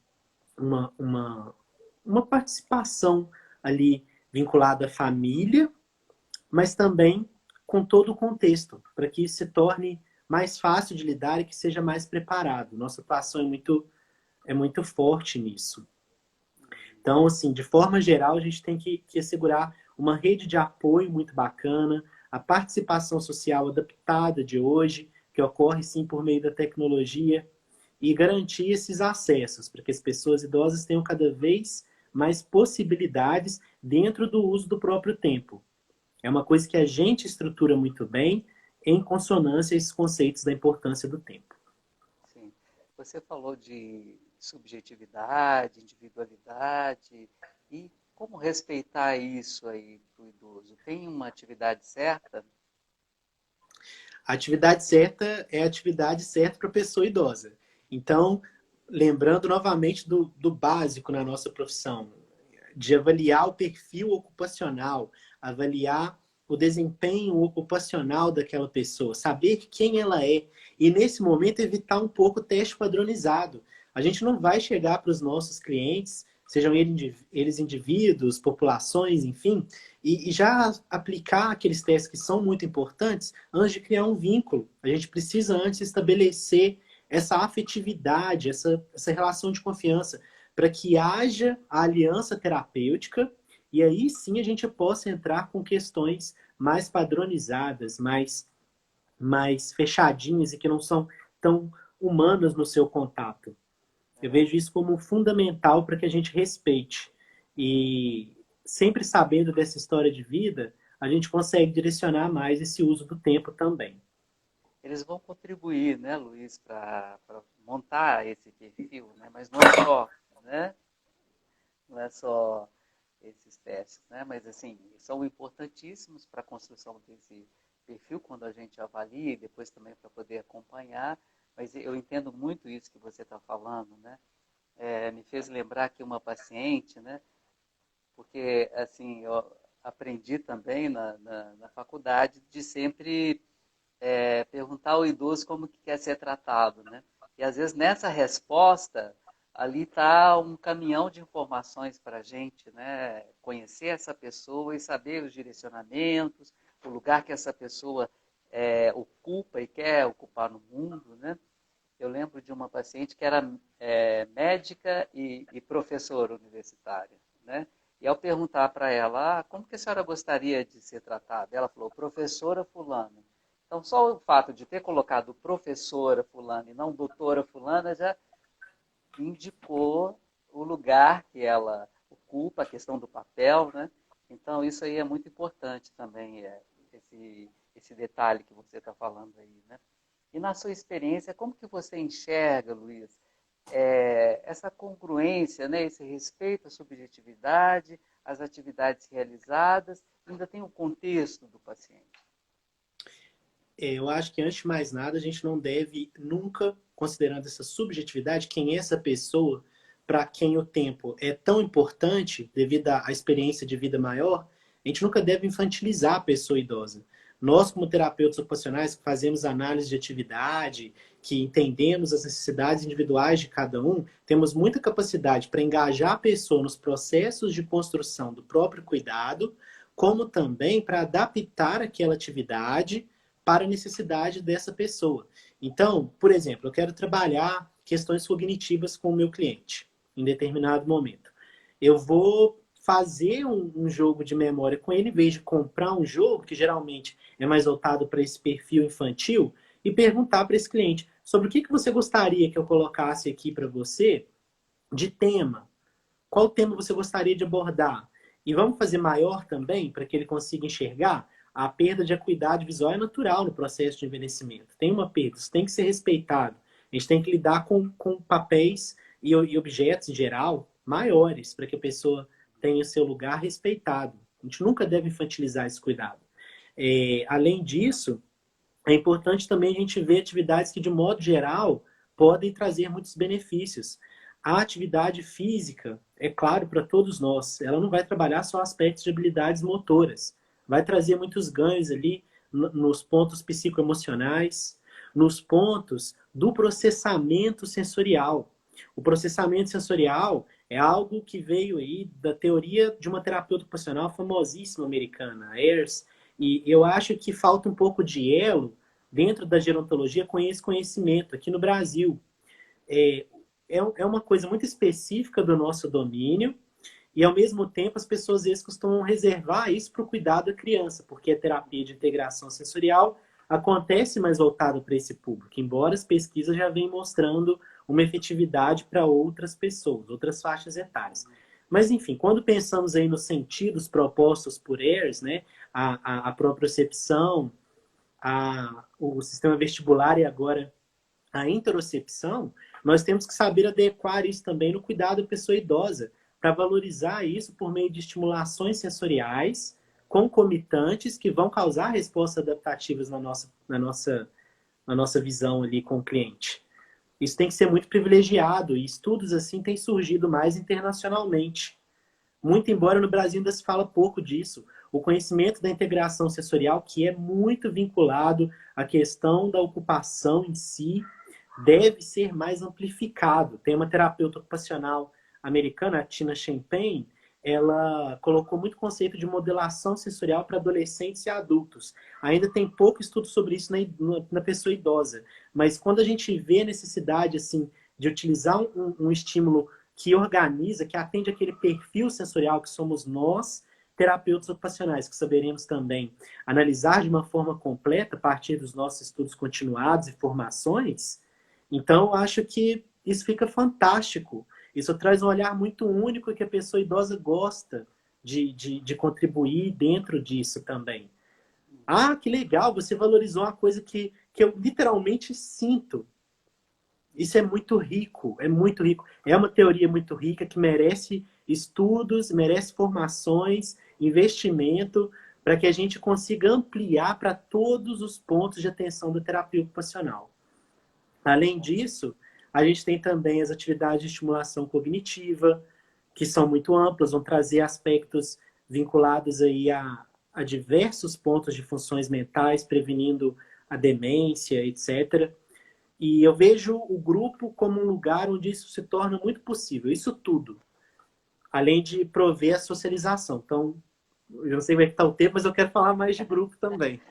uma participação ali vinculada à família, mas também com todo o contexto, para que isso se torne mais fácil de lidar e que seja mais preparado. Nossa atuação é muito forte nisso. Então, assim, de forma geral, a gente tem que assegurar uma rede de apoio muito bacana, a participação social adaptada de hoje, que ocorre sim por meio da tecnologia, e garantir esses acessos, para que as pessoas idosas tenham cada vez mais possibilidades dentro do uso do próprio tempo. É uma coisa que a gente estrutura muito bem, em consonância a esses conceitos da importância do tempo. Sim. Você falou de subjetividade, individualidade, e como respeitar isso aí para o idoso? Tem uma atividade certa? A atividade certa é a atividade certa para a pessoa idosa. Então, lembrando novamente do básico na nossa profissão, de avaliar o perfil ocupacional, avaliar o desempenho ocupacional daquela pessoa, saber quem ela é e, nesse momento, evitar um pouco o teste padronizado. A gente não vai chegar para os nossos clientes, sejam eles indivíduos, populações, enfim, e já aplicar aqueles testes que são muito importantes antes de criar um vínculo. A gente precisa antes estabelecer essa afetividade, essa relação de confiança, para que haja a aliança terapêutica e aí sim a gente possa entrar com questões mais padronizadas, mais fechadinhas e que não são tão humanas no seu contato. Eu vejo isso como fundamental para que a gente respeite. E sempre sabendo dessa história de vida, a gente consegue direcionar mais esse uso do tempo também. Eles vão contribuir, né, Luiz, para montar esse perfil, né? Mas não é só, né? Não é só esses testes, né? Mas assim, são importantíssimos para a construção desse perfil quando a gente avalia e depois também para poder acompanhar. Mas eu entendo muito isso que você está falando, né? Me fez lembrar que uma paciente, né? Porque assim, eu aprendi também na faculdade de sempre perguntar ao idoso como que quer ser tratado, né? E às vezes nessa resposta ali está um caminhão de informações para a gente, né? Conhecer essa pessoa e saber os direcionamentos, o lugar que essa pessoa ocupa e quer ocupar no mundo, né? Eu lembro de uma paciente que era médica e professora universitária, né? E ao perguntar para ela, como que a senhora gostaria de ser tratada? Ela falou, professora fulana. Então, só o fato de ter colocado professora fulana e não doutora fulana já indicou o lugar que ela ocupa, a questão do papel, né? Então, isso aí é muito importante também, esse detalhe que você está falando aí, né? E na sua experiência, como que você enxerga, Luiz, essa congruência, né? Esse respeito à subjetividade, às atividades realizadas, ainda tem o contexto do paciente? Eu acho que, antes de mais nada, a gente não deve nunca, considerando essa subjetividade, quem é essa pessoa para quem o tempo é tão importante, devido à experiência de vida maior, a gente nunca deve infantilizar a pessoa idosa. Nós, como terapeutas ocupacionais, que fazemos análise de atividade, que entendemos as necessidades individuais de cada um, temos muita capacidade para engajar a pessoa nos processos de construção do próprio cuidado, como também para adaptar aquela atividade para a necessidade dessa pessoa. Então, por exemplo, eu quero trabalhar questões cognitivas com o meu cliente em determinado momento. Eu vou fazer um jogo de memória com ele, em vez de comprar um jogo, que geralmente é mais voltado para esse perfil infantil, e perguntar para esse cliente sobre o que você gostaria que eu colocasse aqui para você de tema. Qual tema você gostaria de abordar? E vamos fazer maior também, para que ele consiga enxergar. A perda de acuidade visual é natural no processo de envelhecimento. Tem uma perda, isso tem que ser respeitado. A gente tem que lidar com papéis e objetos em geral maiores, para que a pessoa tenha o seu lugar respeitado. A gente nunca deve infantilizar esse cuidado. Além disso, é importante também a gente ver atividades que, de modo geral, podem trazer muitos benefícios. A atividade física, é claro, para todos nós, ela não vai trabalhar só aspectos de habilidades motoras. Vai trazer muitos ganhos ali nos pontos psicoemocionais, nos pontos do processamento sensorial. O processamento sensorial é algo que veio aí da teoria de uma terapeuta ocupacional famosíssima americana, a Ayers, e eu acho que falta um pouco de elo dentro da gerontologia com esse conhecimento aqui no Brasil. É, é uma coisa muito específica do nosso domínio e, ao mesmo tempo, as pessoas às vezes costumam reservar isso para o cuidado da criança, porque a terapia de integração sensorial acontece mais voltada para esse público, embora as pesquisas já venham mostrando uma efetividade para outras pessoas, outras faixas etárias. Mas, enfim, quando pensamos aí nos sentidos propostos por Ayers, né, a propriocepção, o sistema vestibular e agora a interocepção, nós temos que saber adequar isso também no cuidado da pessoa idosa, para valorizar isso por meio de estimulações sensoriais concomitantes que vão causar respostas adaptativas na nossa visão ali com o cliente. Isso tem que ser muito privilegiado e estudos assim têm surgido mais internacionalmente. Muito embora no Brasil ainda se fala pouco disso. O conhecimento da integração sensorial, que é muito vinculado à questão da ocupação em si, deve ser mais amplificado. Tem uma terapeuta ocupacional americana, a Tina Champagne, ela colocou muito conceito de modelação sensorial para adolescentes e adultos. Ainda tem pouco estudo sobre isso na pessoa idosa, mas quando a gente vê a necessidade assim, de utilizar um estímulo que organiza, que atende aquele perfil sensorial que somos nós, terapeutas ocupacionais, que saberemos também analisar de uma forma completa a partir dos nossos estudos continuados e formações. Então, eu acho que isso fica fantástico. Isso traz um olhar muito único que a pessoa idosa gosta de contribuir dentro disso também. Ah, que legal, você valorizou uma coisa que eu literalmente sinto. Isso é muito rico, é muito rico. É uma teoria muito rica que merece estudos, merece formações, investimento, para que a gente consiga ampliar para todos os pontos de atenção da terapia ocupacional. Além disso, a gente tem também as atividades de estimulação cognitiva, que são muito amplas, vão trazer aspectos vinculados aí a diversos pontos de funções mentais, prevenindo a demência, etc. E eu vejo o grupo como um lugar onde isso se torna muito possível, isso tudo, além de prover a socialização. Então, eu não sei como é que está o tempo, mas eu quero falar mais de grupo também.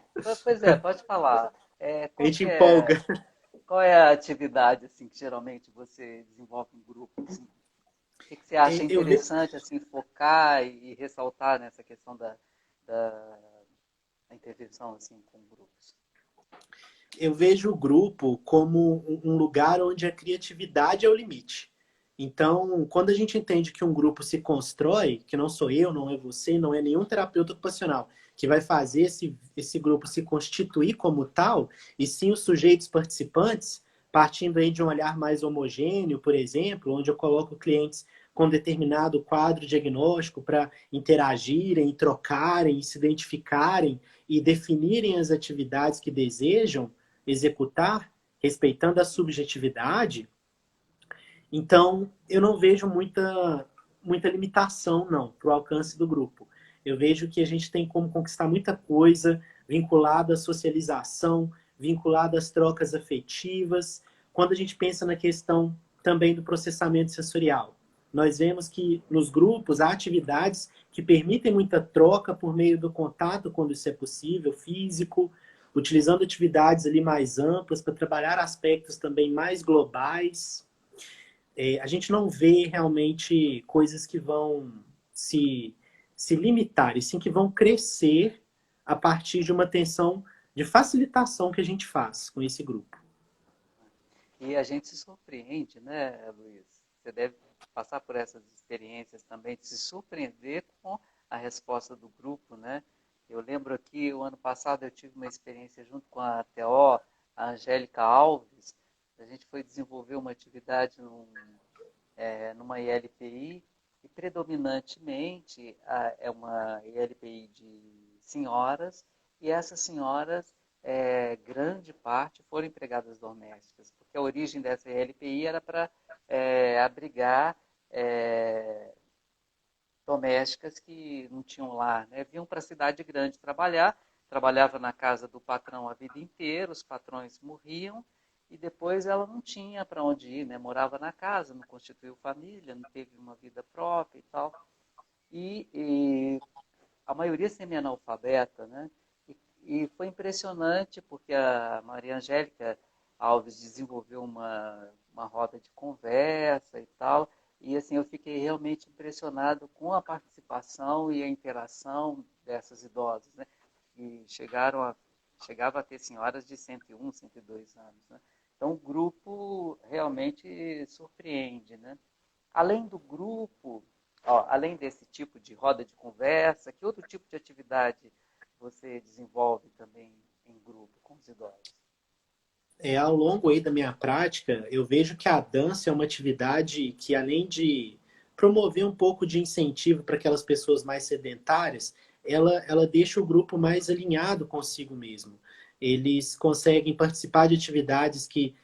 Pois é, pode falar. A gente empolga. Qual é a atividade assim, que geralmente você desenvolve em grupo? Assim? O que você acha Eu, ve- interessante assim, focar e ressaltar nessa questão da, da intervenção assim, com grupos? eu vejo o grupo como um lugar onde a criatividade é o limite. Então, quando a gente entende que um grupo se constrói, que não sou eu, não é você, não é nenhum terapeuta ocupacional que vai fazer esse grupo se constituir como tal, e sim os sujeitos participantes, partindo aí de um olhar mais homogêneo, por exemplo, onde eu coloco clientes com determinado quadro diagnóstico para interagirem, trocarem, se identificarem e definirem as atividades que desejam executar, respeitando a subjetividade. Então, eu não vejo muita limitação, não, para o alcance do grupo. Eu vejo que a gente tem como conquistar muita coisa vinculada à socialização, vinculada às trocas afetivas. Quando a gente pensa na questão também do processamento sensorial, nós vemos que nos grupos há atividades que permitem muita troca por meio do contato, quando isso é possível, físico, utilizando atividades ali mais amplas para trabalhar aspectos também mais globais. A gente não vê realmente coisas que vão se limitar, e sim que vão crescer a partir de uma tensão de facilitação que a gente faz com esse grupo. E a gente se surpreende, né, Luiz? Você deve passar por essas experiências também, de se surpreender com a resposta do grupo, né? Eu lembro aqui, o ano passado eu tive uma experiência junto com a TO, a Angélica Alves. A gente foi desenvolver uma atividade numa ILPI, e predominantemente é uma ILPI de senhoras, e essas senhoras, grande parte, foram empregadas domésticas, porque a origem dessa ILPI era para abrigar domésticas que não tinham lar, né? Vinham para a cidade grande trabalhar, trabalhava na casa do patrão a vida inteira, os patrões morriam, e depois ela não tinha para onde ir, né? Morava na casa, não constituiu família, não teve uma vida própria e tal. E a maioria semi-analfabeta, né? E foi impressionante porque a Maria Angélica Alves desenvolveu uma roda de conversa e tal, e assim eu fiquei realmente impressionado com a participação e a interação dessas idosas, né? E chegava a ter senhoras de 101, 102 anos, né? Então o grupo realmente surpreende, né? Além do grupo, além desse tipo de roda de conversa, que outro tipo de atividade você desenvolve também em grupo com os idosos? Ao longo aí da minha prática, eu vejo que a dança é uma atividade que, além de promover um pouco de incentivo para aquelas pessoas mais sedentárias, ela deixa o grupo mais alinhado consigo mesmo. Eles conseguem participar de atividades que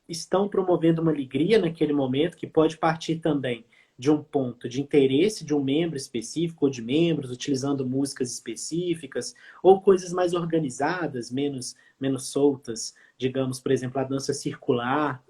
estão promovendo uma alegria naquele momento, que pode partir também de um ponto de interesse de um membro específico ou de membros, utilizando músicas específicas, ou coisas mais organizadas, menos soltas, digamos, por exemplo, a dança circular.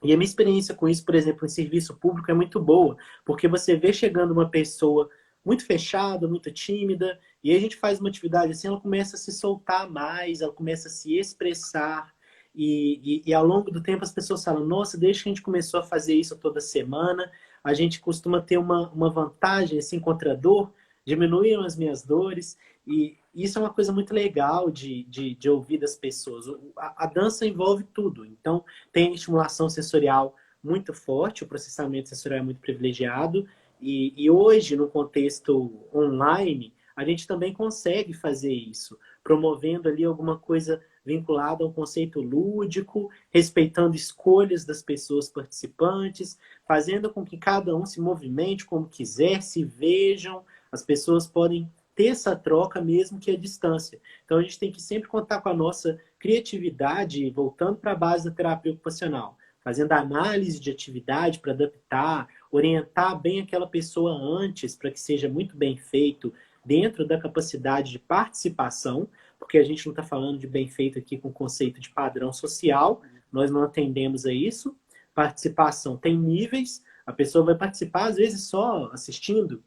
E a minha experiência com isso, por exemplo, em serviço público é muito boa, porque você vê chegando uma pessoa muito fechada, muito tímida, e aí a gente faz uma atividade assim, ela começa a se soltar mais, ela começa a se expressar, e ao longo do tempo as pessoas falam, nossa, desde que a gente começou a fazer isso toda semana, a gente costuma ter uma vantagem assim contra a dor, diminuíram as minhas dores, e isso é uma coisa muito legal de ouvir das pessoas. A dança envolve tudo, então tem estimulação sensorial muito forte, o processamento sensorial é muito privilegiado, e hoje, no contexto online, a gente também consegue fazer isso, promovendo ali alguma coisa vinculada ao conceito lúdico, respeitando escolhas das pessoas participantes, fazendo com que cada um se movimente como quiser, se vejam, as pessoas podem ter essa troca mesmo que à distância. Então a gente tem que sempre contar com a nossa criatividade, voltando para a base da terapia ocupacional, fazendo análise de atividade para adaptar, orientar bem aquela pessoa antes para que seja muito bem feito dentro da capacidade de participação, porque a gente não está falando de bem feito aqui com o conceito de padrão social, nós não atendemos a isso. Participação tem níveis, a pessoa vai participar às vezes só assistindo,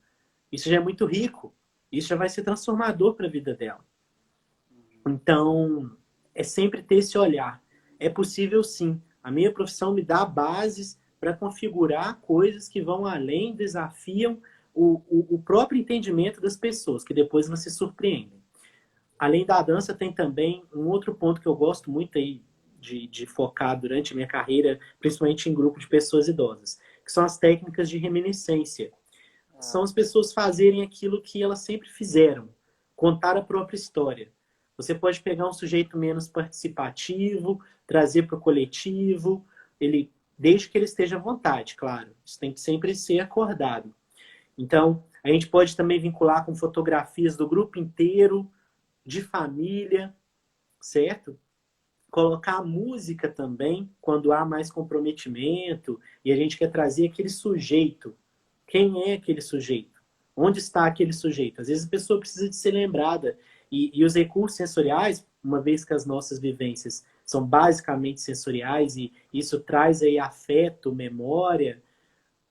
isso já é muito rico, isso já vai ser transformador para a vida dela. Então, é sempre ter esse olhar. É possível sim. A minha profissão me dá bases para configurar coisas que vão além, desafiam o próprio entendimento das pessoas, que depois você surpreendem. Além da dança, tem também um outro ponto que eu gosto muito aí de focar durante a minha carreira, principalmente em grupo de pessoas idosas, que são as técnicas de reminiscência. São as pessoas fazerem aquilo que elas sempre fizeram, contar a própria história. Você pode pegar um sujeito menos participativo, trazer para o coletivo, desde que ele esteja à vontade, claro. Isso tem que sempre ser acordado. Então, a gente pode também vincular com fotografias do grupo inteiro, de família, certo? Colocar a música também, quando há mais comprometimento, e a gente quer trazer aquele sujeito. Quem é aquele sujeito? Onde está aquele sujeito? Às vezes a pessoa precisa de ser lembrada. E os recursos sensoriais, uma vez que as nossas vivências são basicamente sensoriais, e isso traz aí afeto, memória,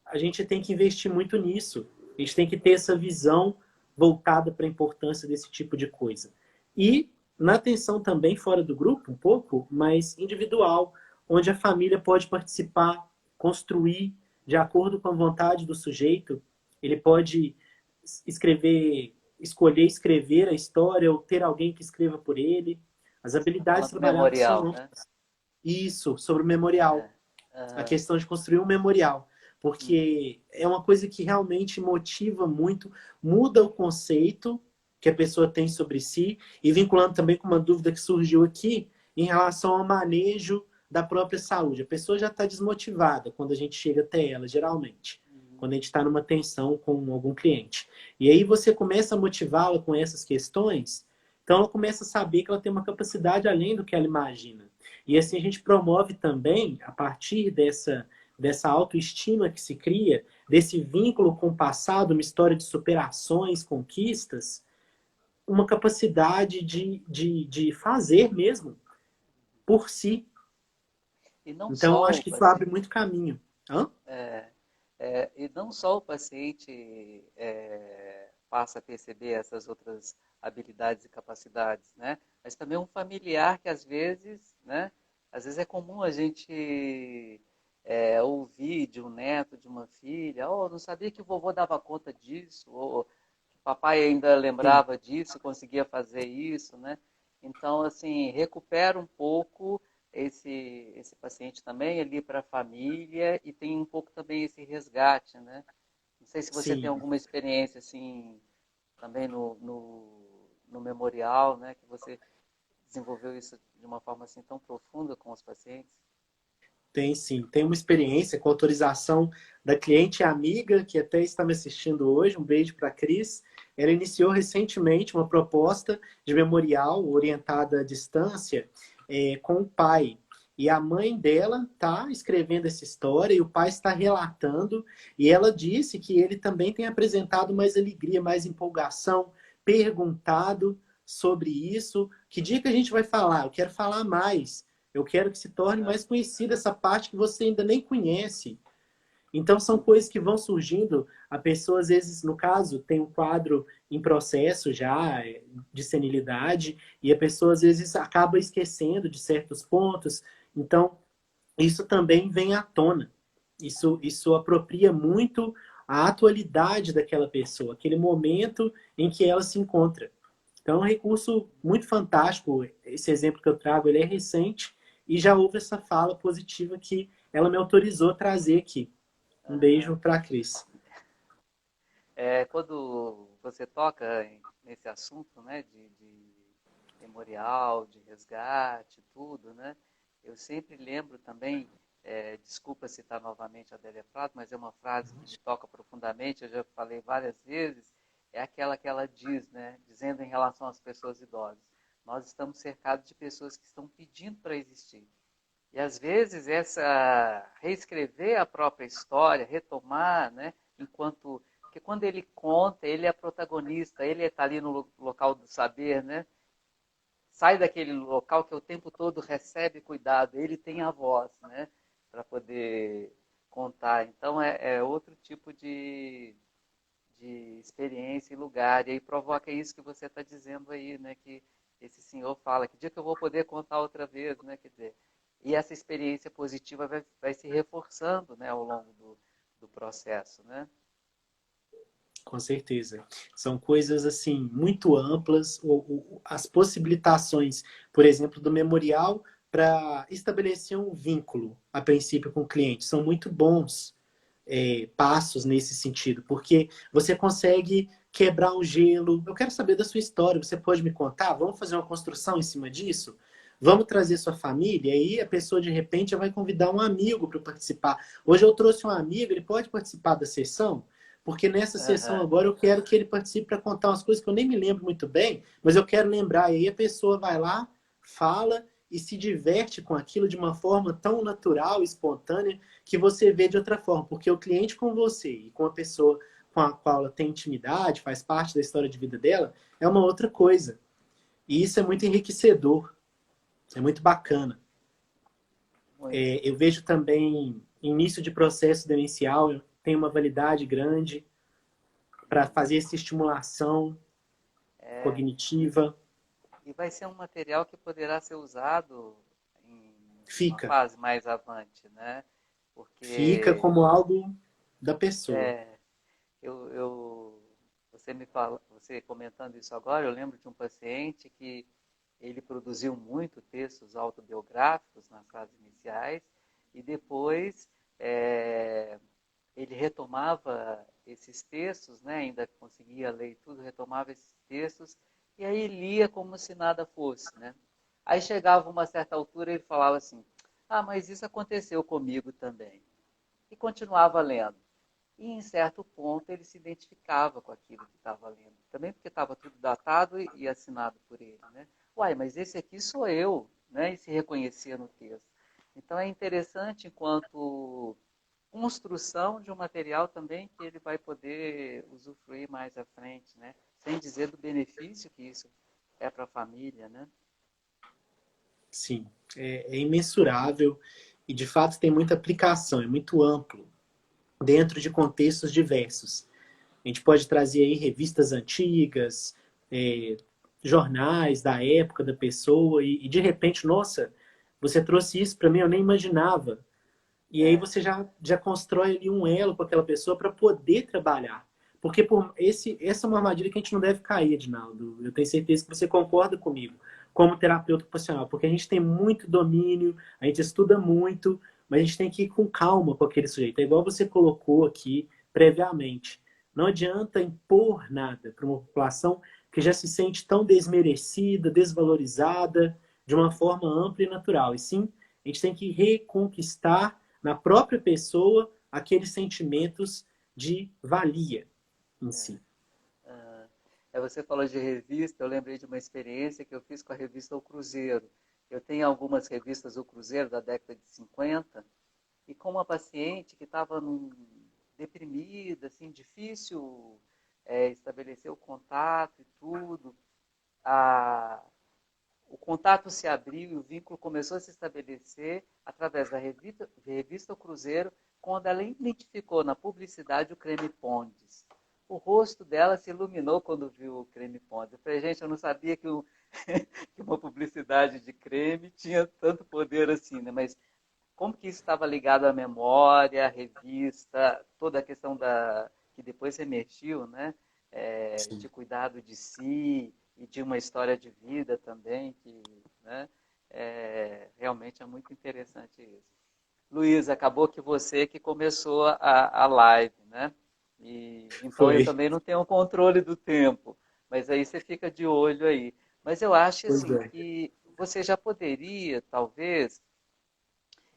a gente tem que investir muito nisso. A gente tem que ter essa visão voltada para a importância desse tipo de coisa. E na atenção também fora do grupo, um pouco, mas individual, onde a família pode participar, construir de acordo com a vontade do sujeito. Ele pode escolher escrever a história ou ter alguém que escreva por ele. As habilidades Falando trabalhadas são memorial, né? isso, sobre o memorial. A Aham. questão de construir um memorial. porque é uma coisa que realmente motiva muito, muda o conceito que a pessoa tem sobre si, e vinculando também com uma dúvida que surgiu aqui em relação ao manejo da própria saúde. A pessoa já está desmotivada quando a gente chega até ela, geralmente, quando a gente está numa tensão com algum cliente. E aí você começa a motivá-la com essas questões, então ela começa a saber que ela tem uma capacidade além do que ela imagina. E assim a gente promove também, a partir dessa autoestima que se cria, desse vínculo com o passado, uma história de superações, conquistas, uma capacidade de fazer mesmo por si. E não Então, eu só acho o que isso abre paciente, muito caminho. Hã? e não só o paciente passa a perceber essas outras habilidades e capacidades, né? Mas também um familiar que né? Às vezes é comum a gente ouvir de um neto, de uma filha, oh, não sabia que o vovô dava conta disso, ou que papai ainda Sim, lembrava disso, conseguia fazer isso, né? Então, assim, recupera um pouco esse paciente também ali para a família e tem um pouco também esse resgate, né? Não sei se você tem sim. alguma experiência assim também no memorial, né? Que você desenvolveu isso de uma forma assim tão profunda com os pacientes. Tem sim. Tem uma experiência com autorização da cliente amiga, que até está me assistindo hoje. Um beijo para a Cris. Ela iniciou recentemente uma proposta de memorial orientada à distância com o pai. E a mãe dela está escrevendo essa história e o pai está relatando. E ela disse que ele também tem apresentado mais alegria, mais empolgação, perguntado sobre isso. Que dia que a gente vai falar? Eu quero falar mais. Eu quero que se torne Ah, mais conhecida essa parte que você ainda nem conhece. Então, são coisas que vão surgindo. A pessoa, às vezes, no caso, tem um quadro em processo já de senilidade, e a pessoa, às vezes, acaba esquecendo de certos pontos. Então, isso também vem à tona. Isso apropria muito a atualidade daquela pessoa, aquele momento em que ela se encontra. Então, é um recurso muito fantástico. Esse exemplo que eu trago, ele é recente e já houve essa fala positiva que ela me autorizou a trazer aqui. Um aham. beijo para a Cris. Quando você toca nesse assunto, né, de memorial, de resgate, tudo, né, eu sempre lembro também, desculpa citar novamente a Adélia Prado, mas é uma frase que me toca profundamente, eu já falei várias vezes, é aquela que ela diz, né, dizendo em relação às pessoas idosas, nós estamos cercados de pessoas que estão pedindo para existir. E às vezes essa reescrever a própria história, retomar, né, enquanto porque quando ele conta, ele é protagonista, ele está ali no local do saber, né? Sai daquele local que o tempo todo recebe cuidado, ele tem a voz, né, para poder contar. Então é outro tipo de experiência e lugar. E aí provoca isso que você está dizendo aí, né? Que esse senhor fala, que dia que eu vou poder contar outra vez, né? Quer dizer, e essa experiência positiva vai se reforçando, né? Ao longo do processo, né? Com certeza. São coisas assim muito amplas. As possibilitações, por exemplo, do memorial para estabelecer um vínculo, a princípio, com o cliente, são muito bons passos nesse sentido, porque você consegue quebrar um gelo. Eu quero saber da sua história, você pode me contar? Vamos fazer uma construção em cima disso? Vamos trazer sua família? E aí a pessoa de repente já vai convidar um amigo para participar. Hoje eu trouxe um amigo, ele pode participar da sessão? Porque nessa sessão Aham. agora eu quero que ele participe para contar umas coisas que eu nem me lembro muito bem, mas eu quero lembrar. E aí a pessoa vai lá, fala e se diverte com aquilo de uma forma tão natural, espontânea, que você vê de outra forma, porque o cliente com você e com a pessoa com a qual ela tem intimidade, faz parte da história de vida dela, é uma outra coisa. E isso é muito enriquecedor, é muito bacana. Muito. Eu vejo também início de processo demencial tem uma validade grande para fazer essa estimulação É, cognitiva. e vai ser um material que poderá ser usado em uma Fica, fase mais avante, né? fica Porque como algo da pessoa. é, você me fala, você comentando isso agora, eu lembro de um paciente que ele produziu muito textos autobiográficos nas fases iniciais e depois é, ele retomava esses textos, né? Ainda conseguia ler tudo, retomava esses textos, e aí lia como se nada fosse, né? Aí chegava uma certa altura e ele falava assim, ah, mas isso aconteceu comigo também. E continuava lendo. E em certo ponto ele se identificava com aquilo que estava lendo. Também porque estava tudo datado e assinado por ele, né? Uai, mas esse aqui sou eu, né? E se reconhecia no texto. Então é interessante enquanto construção de um material também que ele vai poder usufruir mais à frente, né? Sem dizer do benefício que isso é para a família, né? Sim, é imensurável e de fato tem muita aplicação, é muito amplo dentro de contextos diversos. A gente pode trazer aí revistas antigas, é, jornais da época da pessoa e de repente, nossa, você trouxe isso para mim, eu nem imaginava. E aí É, você já constrói ali um elo com aquela pessoa para poder trabalhar. Porque essa é uma armadilha que a gente não deve cair, Edinaldo. Eu tenho certeza que você concorda comigo, como terapeuta ocupacional. Porque a gente tem muito domínio, a gente estuda muito, mas a gente tem que ir com calma com aquele sujeito. É igual você colocou aqui previamente. Não adianta impor nada para uma população que já se sente tão desmerecida, desvalorizada, de uma forma ampla e natural. E sim, a gente tem que reconquistar na própria pessoa aqueles sentimentos de valia em é. si. Ah, você falou de revista, eu lembrei de uma experiência que eu fiz com a revista O Cruzeiro. Eu tenho algumas revistas O Cruzeiro da década de 50 e com uma paciente que estava deprimida, assim, difícil estabelecer o contato e tudo. A, o contato se abriu e o vínculo começou a se estabelecer através da revista O Cruzeiro, quando ela identificou na publicidade o creme Pondes. O rosto dela se iluminou quando viu o creme Pondes. Eu falei, gente, eu não sabia que, que uma publicidade de creme tinha tanto poder assim, né? Mas como que isso estava ligado à memória, à revista, toda a questão que depois emergiu, né? De Sim. cuidado de si e de uma história de vida também, que, né? Realmente é muito interessante isso. Luiz, acabou que você que começou a live, né? E, então eu Foi. também não tenho controle do tempo, mas aí você fica de olho aí. Mas eu acho Pois assim é. que você já poderia, talvez,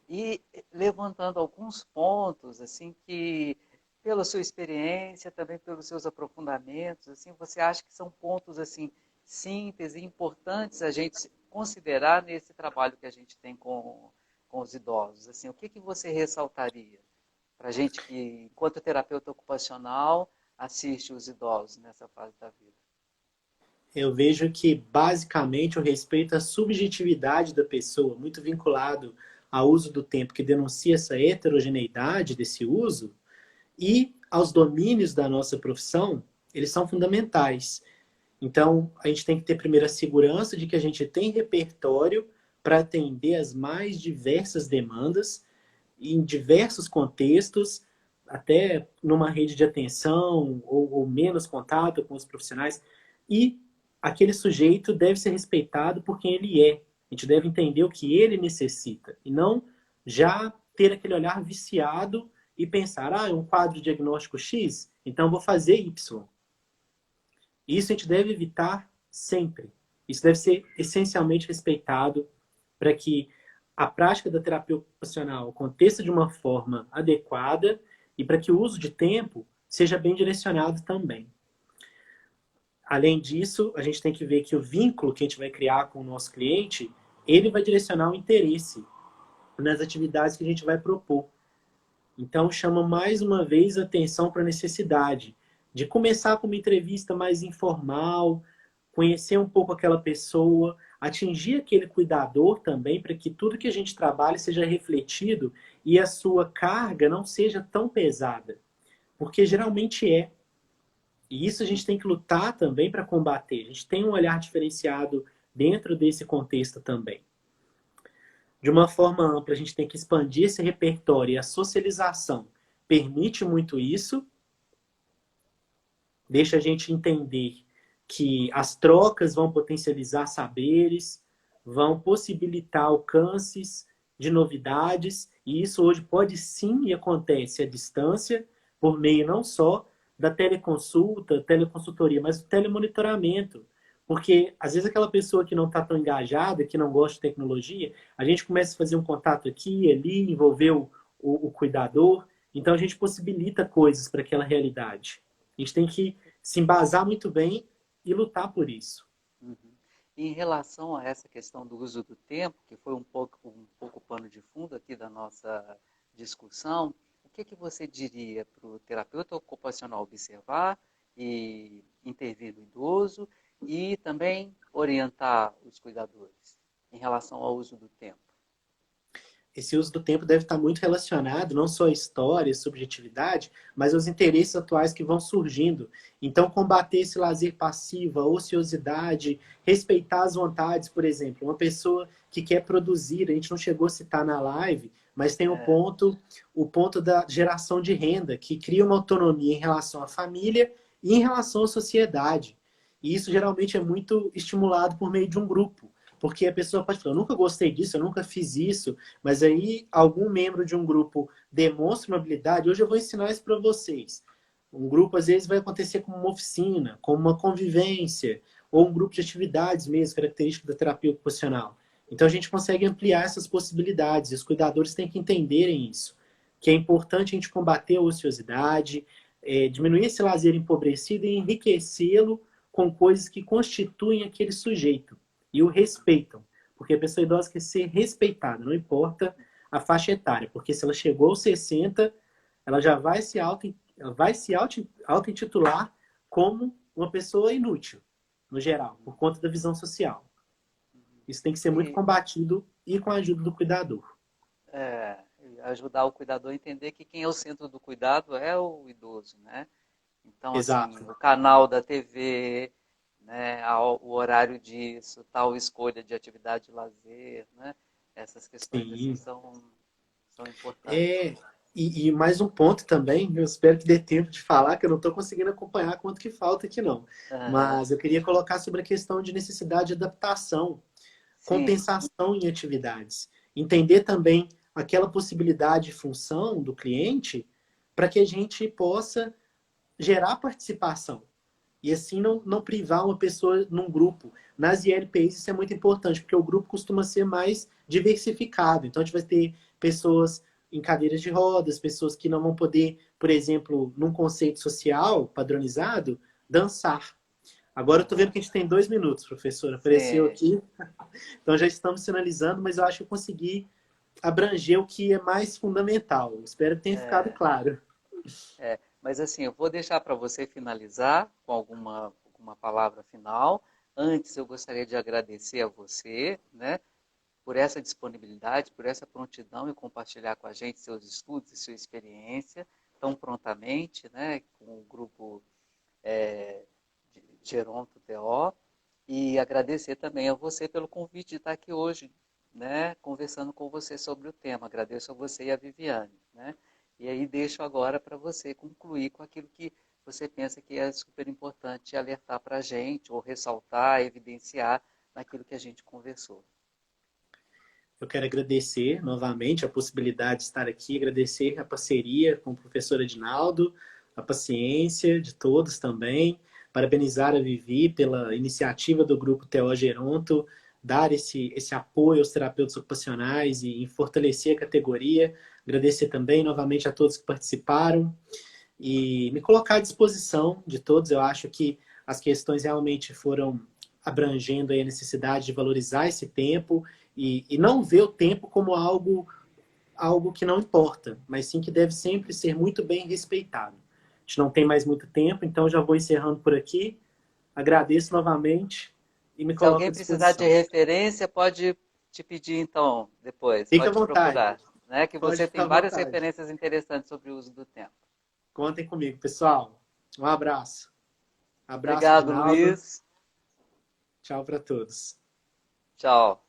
e levantando alguns pontos assim que pela sua experiência, também pelos seus aprofundamentos, assim, você acha que são pontos assim simples e importantes a gente considerar nesse trabalho que a gente tem com os idosos? Assim, o que que você ressaltaria para a gente que, enquanto terapeuta ocupacional, assiste os idosos nessa fase da vida? Eu vejo que, basicamente, o respeito à subjetividade da pessoa, muito vinculado ao uso do tempo, que denuncia essa heterogeneidade desse uso, e aos domínios da nossa profissão, eles são fundamentais. Então, a gente tem que ter primeiro a segurança de que a gente tem repertório para atender as mais diversas demandas, em diversos contextos, até numa rede de atenção ou menos contato com os profissionais. E aquele sujeito deve ser respeitado por quem ele é. A gente deve entender o que ele necessita e não já ter aquele olhar viciado e pensar, ah, é um quadro diagnóstico X, então vou fazer Y. Isso a gente deve evitar sempre. Isso deve ser essencialmente respeitado para que a prática da terapia ocupacional aconteça de uma forma adequada e para que o uso de tempo seja bem direcionado também. Além disso, a gente tem que ver que o vínculo que a gente vai criar com o nosso cliente, ele vai direcionar o interesse nas atividades que a gente vai propor. Então, chama mais uma vez a atenção para a necessidade de começar com uma entrevista mais informal, conhecer um pouco aquela pessoa, atingir aquele cuidador também, para que tudo que a gente trabalhe seja refletido e a sua carga não seja tão pesada, porque geralmente é. E isso a gente tem que lutar também para combater. A gente tem um olhar diferenciado dentro desse contexto também. De uma forma ampla, a gente tem que expandir esse repertório e a socialização permite muito isso, deixa a gente entender que as trocas vão potencializar saberes, vão possibilitar alcances de novidades, e isso hoje pode sim e acontece à distância, por meio não só da teleconsulta, teleconsultoria, mas do telemonitoramento. Porque, às vezes, aquela pessoa que não está tão engajada, que não gosta de tecnologia, a gente começa a fazer um contato aqui, ali, envolver o cuidador. Então, a gente possibilita coisas para aquela realidade. A gente tem que se embasar muito bem e lutar por isso. Uhum. E em relação a essa questão do uso do tempo, que foi um pouco pano de fundo aqui da nossa discussão, o que que você diria para o terapeuta ocupacional observar e intervir no idoso e também orientar os cuidadores em relação ao uso do tempo? Esse uso do tempo deve estar muito relacionado não só à história, à subjetividade, mas aos interesses atuais que vão surgindo. Então, combater esse lazer passivo, a ociosidade, respeitar as vontades, por exemplo. Uma pessoa que quer produzir, a gente não chegou a citar na live, mas tem o ponto da geração de renda, que cria uma autonomia em relação à família e em relação à sociedade. E isso geralmente é muito estimulado por meio de um grupo. Porque a pessoa pode falar, eu nunca gostei disso, eu nunca fiz isso, mas aí algum membro de um grupo demonstra uma habilidade, hoje eu vou ensinar isso para vocês. Um grupo, às vezes, vai acontecer como uma oficina, como uma convivência, ou um grupo de atividades mesmo, característico da terapia ocupacional. Então, a gente consegue ampliar essas possibilidades, e os cuidadores têm que entenderem isso, que é importante a gente combater a ociosidade, diminuir esse lazer empobrecido e enriquecê-lo com coisas que constituem aquele sujeito e o respeitam. Porque a pessoa idosa quer ser respeitada, não importa a faixa etária. Porque se ela chegou aos 60, ela já vai se auto-intitular como uma pessoa inútil, no geral, por conta da visão social. Isso tem que ser muito E combatido e com a ajuda do cuidador. é, ajudar o cuidador a entender que quem é o centro do cuidado é o idoso, né? Então, assim, Exato. o canal da TV, né, o horário disso, tal escolha de atividade de lazer, né? Essas questões assim Sim. são importantes. É, e mais um ponto também, eu espero que dê tempo de falar, que eu não estou conseguindo acompanhar quanto que falta aqui não. Aham. Mas eu queria colocar sobre a questão de necessidade de adaptação, Sim, compensação em atividades. Entender também aquela possibilidade de função do cliente para que a gente possa gerar participação. E assim não privar uma pessoa num grupo. Nas ILPs isso é muito importante, porque o grupo costuma ser mais diversificado. Então a gente vai ter pessoas em cadeiras de rodas, pessoas que não vão poder, por exemplo, num conceito social padronizado, dançar. Agora eu estou vendo aham. que a gente tem 2 minutos, professor. Apareceu Sim, aqui. Então já estamos finalizando, mas eu acho que eu consegui abranger o que é mais fundamental. Espero que tenha ficado é, claro. é. Mas assim, eu vou deixar para você finalizar com alguma palavra final. Antes, eu gostaria de agradecer a você, né, por essa disponibilidade, por essa prontidão em compartilhar com a gente seus estudos e sua experiência tão prontamente, né, com o grupo de Geronto TO, e agradecer também a você pelo convite de estar aqui hoje, né, conversando com você sobre o tema. Agradeço a você e a Viviane, né? E aí deixo agora para você concluir com aquilo que você pensa que é super importante alertar para a gente, ou ressaltar, evidenciar naquilo que a gente conversou. Eu quero agradecer novamente a possibilidade de estar aqui, agradecer a parceria com o professor Edinaldo, a paciência de todos também, parabenizar a Vivi pela iniciativa do Grupo TO Geronto, dar esse apoio aos terapeutas ocupacionais e fortalecer a categoria. Agradecer também novamente a todos que participaram e me colocar à disposição de todos. Eu acho que as questões realmente foram abrangendo aí a necessidade de valorizar esse tempo e não ver o tempo como algo que não importa, mas sim que deve sempre ser muito bem respeitado. A gente não tem mais muito tempo, então já vou encerrando por aqui. Agradeço novamente e me Se coloco alguém à precisar de disposição. referência, pode te pedir então depois, Fique à pode te vontade, procurar, né? Que pode você ficar tem à várias vontade. referências interessantes sobre o uso do tempo. Contem comigo, pessoal. Um abraço. Abraço, Obrigado, Edinaldo. Luiz. Tchau para todos. Tchau.